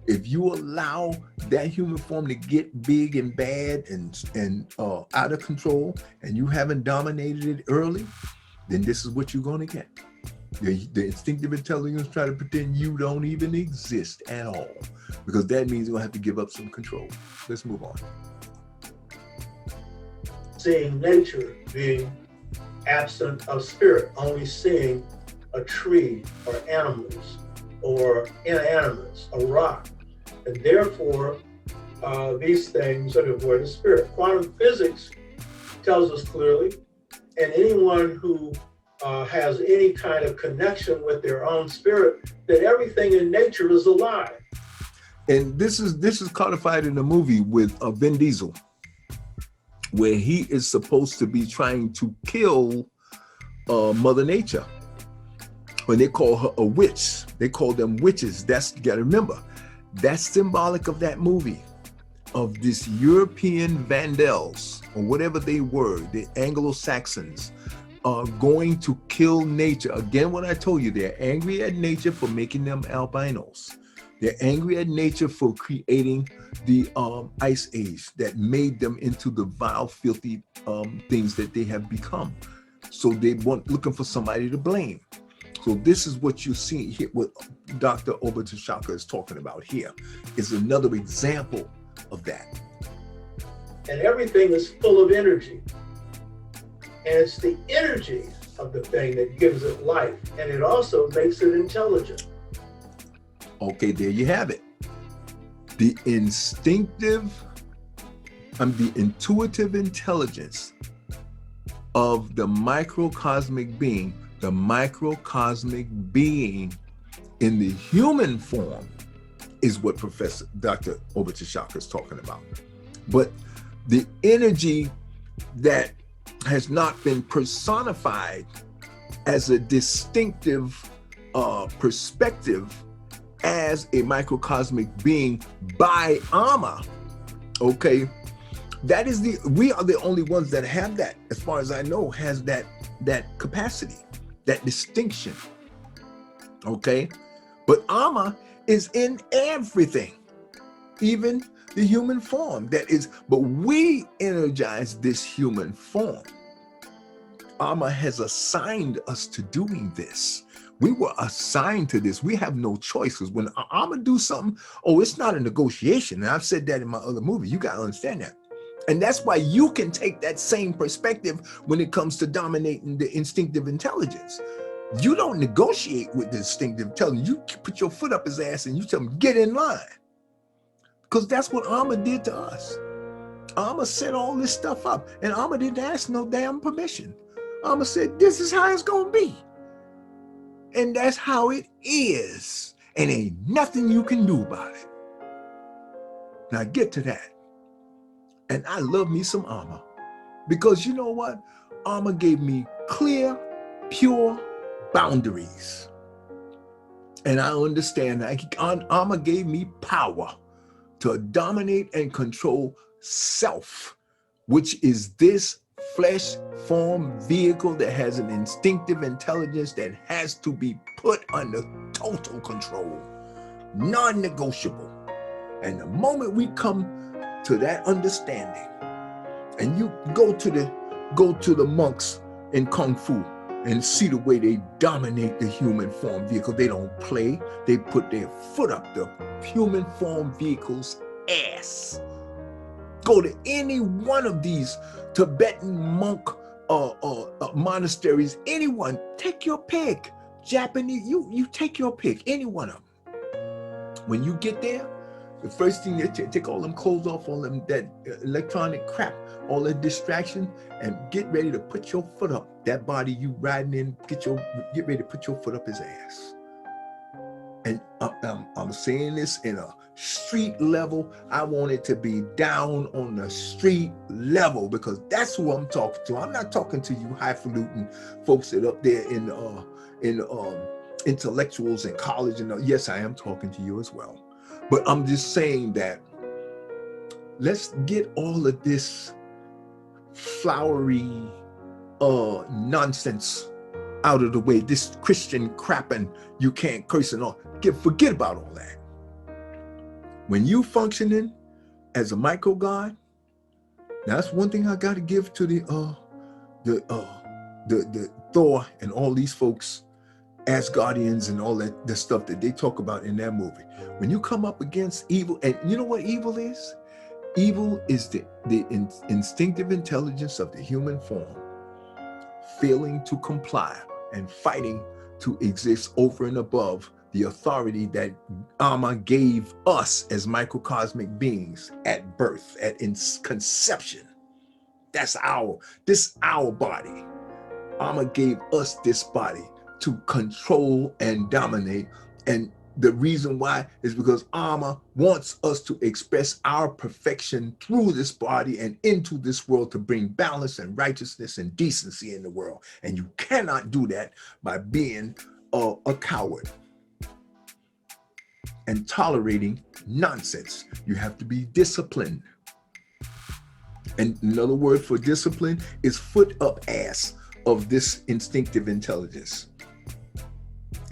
If you allow that human form to get big and bad and out of control, and you haven't dominated it early, then this is what you're going to get. The instinctive intelligence try to pretend you don't even exist at all, because that means you're going to have to give up some control. Let's move on. Seeing nature being absent of spirit, only seeing a tree or animals or inanimates, a rock. And therefore, these things are devoid of spirit. Quantum physics tells us clearly, and anyone who has any kind of connection with their own spirit, that everything in nature is alive. And this is codified in the movie with Vin Diesel, where he is supposed to be trying to kill Mother Nature. When they call her a witch, they call them witches. You gotta remember, that's symbolic of that movie, of this European Vandals, or whatever they were, the Anglo-Saxons, are going to kill nature. Again, what I told you, they're angry at nature for making them albinos. They're angry at nature for creating the ice age that made them into the vile, filthy things that they have become. So they want looking for somebody to blame. So this is what you see here, what Dr. Oba D'Shaka is talking about here, is another example of that. And everything is full of energy. And it's the energy of the thing that gives it life. And it also makes it intelligent. Okay, there you have it. The intuitive intelligence of the microcosmic being, in the human form is what Professor Dr. Oba D'Shaka is talking about. But the energy that has not been personified as a distinctive perspective as a microcosmic being by Ama, okay, we are the only ones that have that, as far as I know, has that capacity, that distinction, okay? But Ama is in everything, even the human form but we energize this human form. Ama has assigned us to doing this. We were assigned to this. We have no choice, because when Ama do something, it's not a negotiation. And I've said that in my other movie. You got to understand that. And that's why you can take that same perspective when it comes to dominating the instinctive intelligence. You don't negotiate with the instinctive intelligence. You put your foot up his ass and you tell him, get in line. Because that's what Ama did to us. Ama set all this stuff up, and Ama didn't ask no damn permission. Ama said, this is how it's going to be. And that's how it is. And ain't nothing you can do about it. Now get to that. And I love me some Ama. Because you know what? Ama gave me clear, pure boundaries. And I understand that Ama gave me power to dominate and control self, which is this flesh form vehicle that has an instinctive intelligence that has to be put under total control, non-negotiable. And the moment we come to that understanding, and you go to the monks in Kung Fu and see the way they dominate the human form vehicle. They don't play. They put their foot up the human form vehicle's ass. Go to any one of these Tibetan monk monasteries, anyone, take your pick. Japanese, you take your pick, any one of them. When you get there, the first thing you take all them clothes off, all them that electronic crap, all that distraction, and get ready to put your foot up. That body you riding in, get ready to put your foot up his ass. And I'm saying this in a street level. I want it to be down on the street level, because that's who I'm talking to. I'm not talking to you highfalutin folks that up there in intellectuals in college. And yes, I am talking to you as well. But I'm just saying that let's get all of this flowery nonsense out of the way. This Christian crap and you can't curse and all. Forget about all that. When you functioning as a micro God, that's one thing I got to give to the Thor and all these folks, Asgardians and all that, the stuff that they talk about in that movie. When you come up against evil, and you know what evil is? Evil is the instinctive intelligence of the human form failing to comply and fighting to exist over and above the authority that Ama gave us as microcosmic beings at birth, at conception. This our body. Ama gave us this body to control and dominate. And the reason why is because Ama wants us to express our perfection through this body and into this world to bring balance and righteousness and decency in the world. And you cannot do that by being a coward and tolerating nonsense. You have to be disciplined. And another word for discipline is foot up ass of this instinctive intelligence.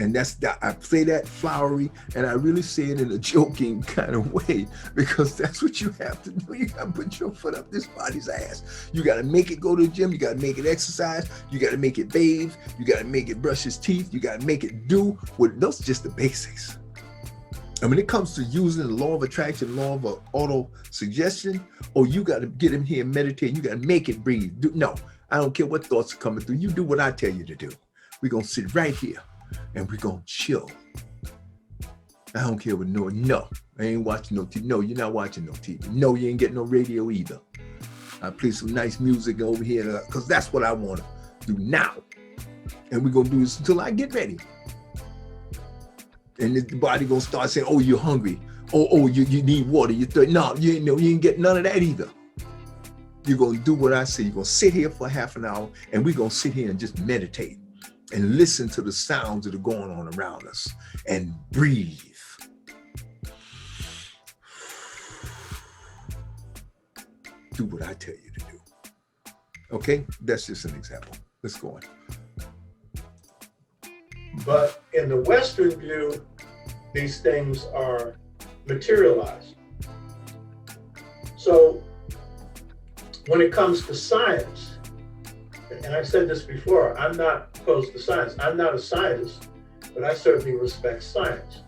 And that's that. I say that flowery, and I really say it in a joking kind of way, because that's what you have to do. You got to put your foot up this body's ass. You got to make it go to the gym. You got to make it exercise. You got to make it bathe. You got to make it brush his teeth. You got to make it do what. Those are just the basics. And when it comes to using the law of attraction, law of auto suggestion, oh, you got to get him here and meditate. You got to make it breathe. No, I don't care what thoughts are coming through. You do what I tell you to do. We're going to sit right here and we're going to chill. I don't care what no, I ain't watching no TV. No, you're not watching no TV. No, you ain't getting no radio either. I play some nice music over here because that's what I want to do now. And we're going to do this until I get ready. And the body gonna start saying, "Oh, you're hungry. Oh, you need water. You're thirsty." No, you ain't get none of that either. You're gonna do what I say. You're gonna sit here for half an hour, and we're gonna sit here and just meditate and listen to the sounds that are going on around us and breathe. Do what I tell you to do. Okay, that's just an example. Let's go on. But in the Western view, these things are materialized. So when it comes to science, and I've said this before, I'm not opposed to science. I'm not a scientist, but I certainly respect science.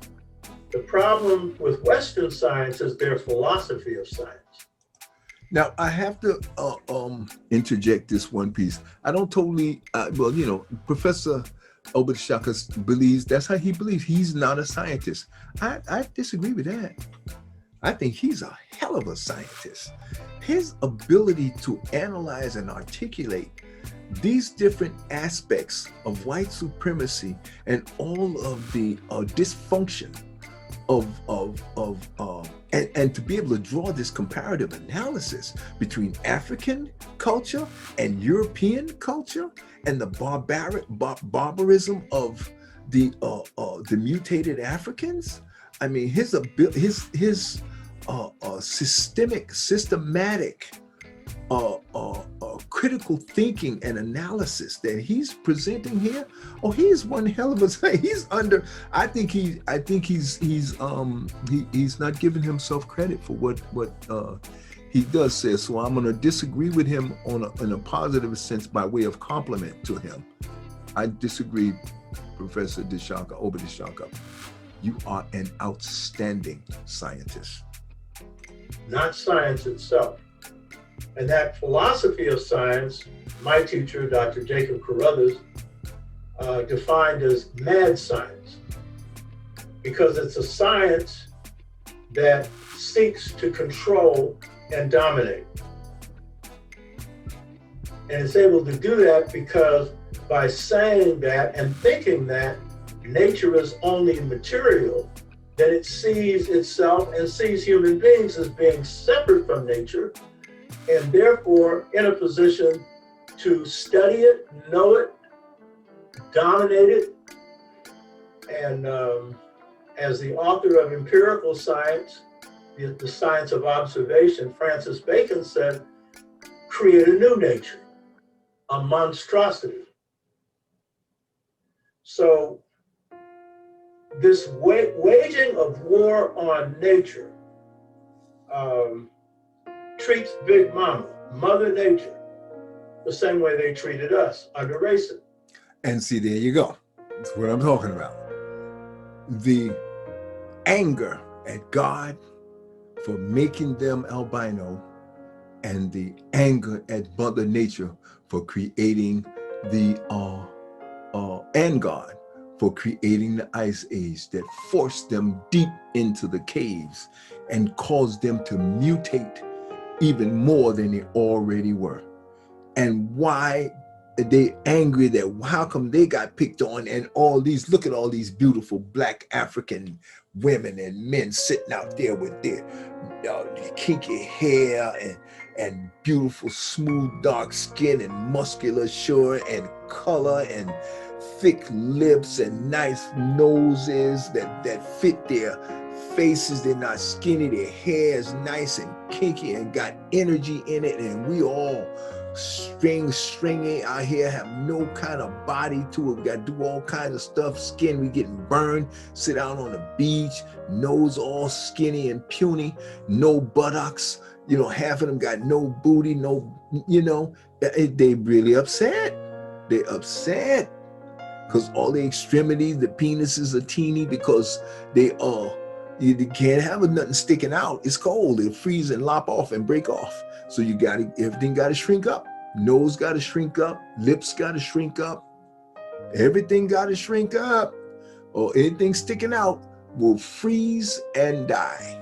The problem with Western science is their philosophy of science. Now, I have to interject this one piece. I don't totally, Professor Oba D'Shaka believes, that's how he believes. He's not a scientist. I disagree with that. I think he's a hell of a scientist. His ability to analyze and articulate these different aspects of white supremacy and all of the dysfunction and to be able to draw this comparative analysis between African culture and European culture and the barbarism of the mutated Africans. I mean, his systematic critical thinking and analysis that he's presenting here. Oh, he's one hell of a. He's under. I think he's not giving himself credit for what he does say. So I'm going to disagree with him in a positive sense by way of compliment to him. I disagree, Professor D'Shaka, Oba D'Shaka. You are an outstanding scientist. Not science itself. And that philosophy of science, my teacher, Dr. Jacob Carruthers, defined as mad science, because it's a science that seeks to control and dominate. And it's able to do that because by saying that and thinking that nature is only material, then it sees itself and sees human beings as being separate from nature, and therefore in a position to study it, know it, dominate it. And as the author of empirical science, the science of observation, Francis Bacon said, create a new nature, a monstrosity. So this waging of war on nature treats Big Mama, Mother Nature, the same way they treated us under racism. And see, there you go. That's what I'm talking about. The anger at God for making them albino, and the anger at Mother Nature for creating and God for creating the ice age that forced them deep into the caves and caused them to mutate even more than they already were. And why they angry that how come they got picked on, and all these, look at all these beautiful Black African women and men sitting out there with their kinky hair and beautiful smooth dark skin and musculature and color and thick lips and nice noses that fit their faces. They're not skinny, their hair is nice and kinky and got energy in it, and we all stringy out here, have no kind of body to it. We got to do all kinds of stuff. Skin, we getting burned, sit out on the beach, nose all skinny and puny, no buttocks, you know, half of them got no booty, no, you know, they really upset. They upset because all the extremities, the penises are teeny because they you can't have nothing sticking out. It's cold. It'll freeze and lop off and break off. So you got to, everything got to shrink up. Nose got to shrink up. Lips got to shrink up. Everything got to shrink up. Or anything sticking out will freeze and die.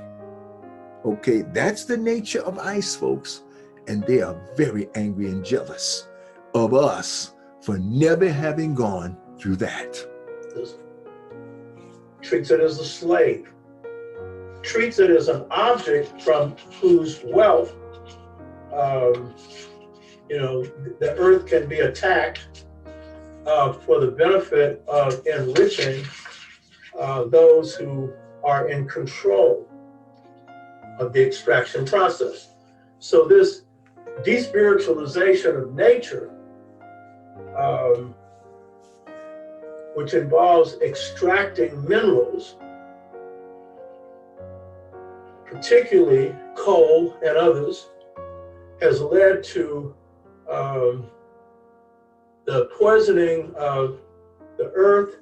Okay, that's the nature of ice, folks. And they are very angry and jealous of us for never having gone through that. Treats it as a slave. Treats it as an object from whose wealth, you know, the earth can be attacked for the benefit of enriching those who are in control of the extraction process. So this despiritualization of nature, which involves extracting minerals, particularly coal and others, has led to the poisoning of the earth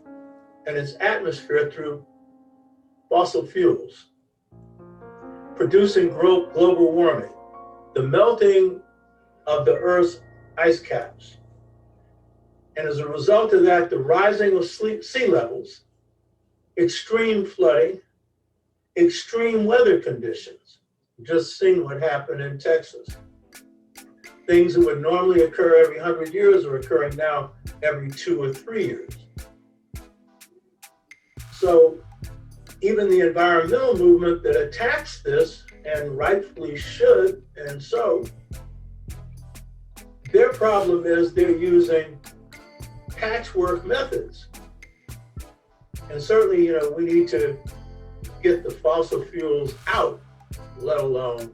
and its atmosphere through fossil fuels, producing global warming, the melting of the earth's ice caps. And as a result of that, the rising of sea levels, extreme flooding, extreme weather conditions. Just seen what happened in Texas. Things that would normally occur every 100 years are occurring now every 2 or 3 years. So even the environmental movement that attacks this, and rightfully should, and so, their problem is they're using patchwork methods. And certainly, you know, we need to get the fossil fuels out, let alone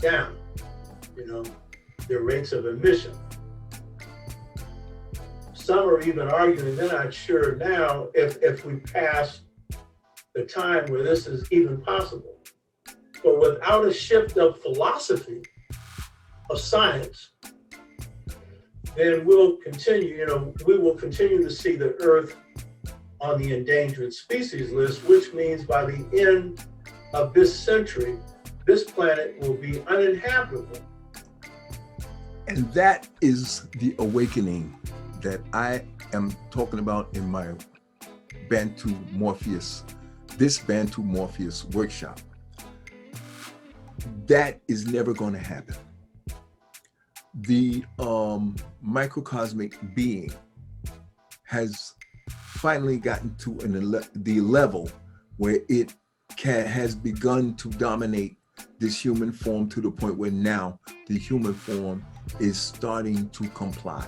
down, you know, their rates of emission. Some are even arguing, they're not sure now if we pass the time where this is even possible. But without a shift of philosophy, of science, then we'll continue, you know, we will continue to see the earth on the endangered species list, which means by the end of this century, this planet will be uninhabitable. And that is the awakening that I am talking about in my Bantu Morpheous, this Bantu Morpheous workshop. That is never going to happen. The microcosmic being has finally gotten to the level where it has begun to dominate this human form to the point where now the human form is starting to comply.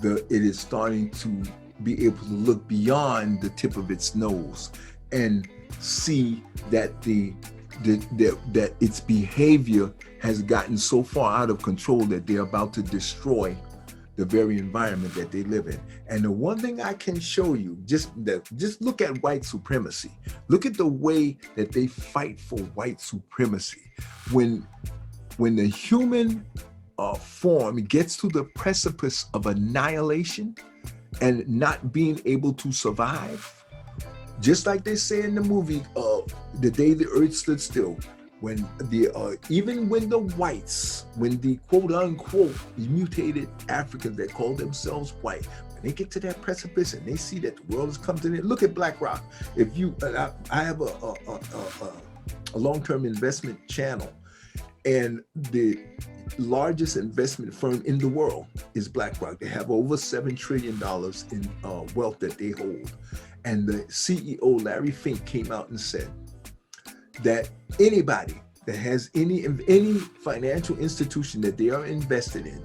It is starting to be able to look beyond the tip of its nose and see that that its behavior has gotten so far out of control that they're about to destroy the very environment that they live in. And the one thing I can show you, just look at white supremacy. Look at the way that they fight for white supremacy. When the human form gets to the precipice of annihilation and not being able to survive, just like they say in the movie, The Day the Earth Stood Still, when even when the whites, when the quote unquote mutated Africans that call themselves white, when they get to that precipice and they see that the world is coming to an end, look at Black Rock. If you, I have a long-term investment channel, and the largest investment firm in the world is BlackRock. They have over $7 trillion in wealth that they hold. And the CEO, Larry Fink, came out and said that anybody that has any financial institution that they are invested in,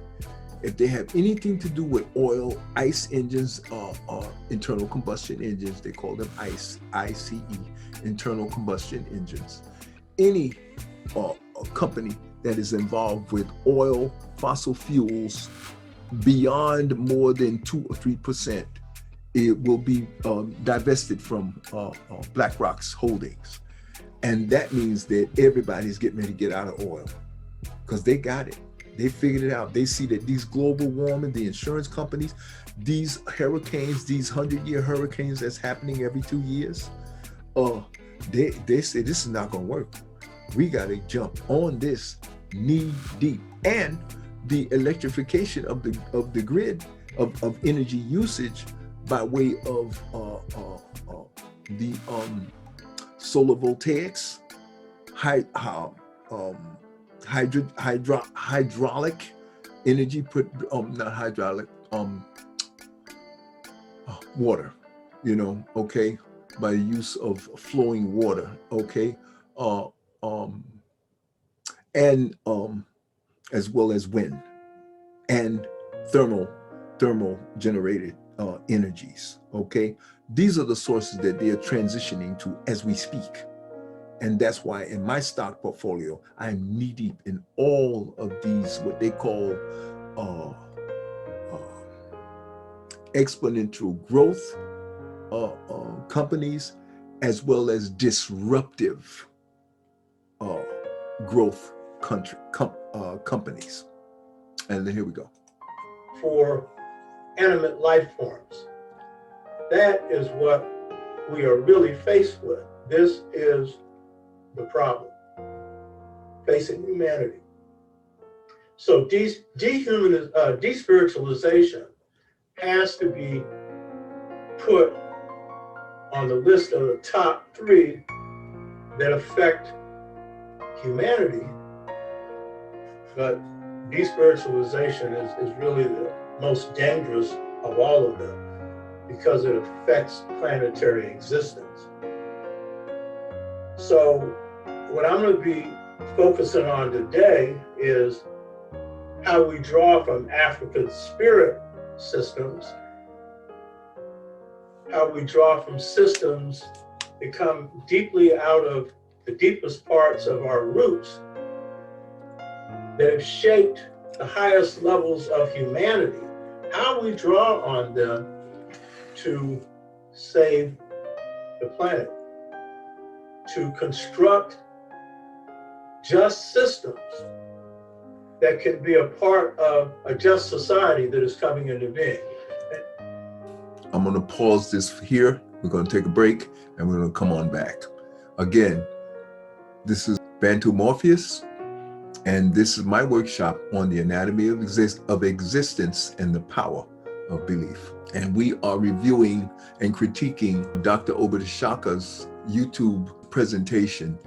if they have anything to do with oil, ICE engines, internal combustion engines, they call them ICE, ICE, internal combustion engines, any company that is involved with oil, fossil fuels, beyond more than 2 or 3%, it will be divested from BlackRock's holdings. And that means that everybody's getting ready to get out of oil because they got it. They figured it out. They see that these global warming, the insurance companies, these hurricanes, these 100-year hurricanes that's happening every 2 years, they say this is not going to work. We got to jump on this knee deep. And the electrification of the grid of energy usage by way of the solar voltaics, hydraulic energy, not hydraulic, water, okay, by the use of flowing water, okay, and as well as wind and thermal generated energies, okay? These are the sources that they are transitioning to as we speak. And that's why in my stock portfolio, I'm knee deep in all of these, what they call exponential growth companies, as well as disruptive growth companies. And then here we go. For animate life forms. That is what we are really faced with. This is the problem facing humanity. So despiritualization has to be put on the list of the top 3 that affect humanity. But despiritualization is really the most dangerous of all of them because it affects planetary existence. So what I'm going to be focusing on today is how we draw from African spirit systems, how we draw from systems that come deeply out of the deepest parts of our roots that have shaped the highest levels of humanity, how we draw on them to save the planet, to construct just systems that can be a part of a just society that is coming into being. I'm going to pause this here. We're going to take a break and we're going to come on back. Again, this is Bantu Morpheous, and this is my workshop on the anatomy of existence and the power of belief. And we are reviewing and critiquing Dr. Oba D'Shaka's YouTube presentation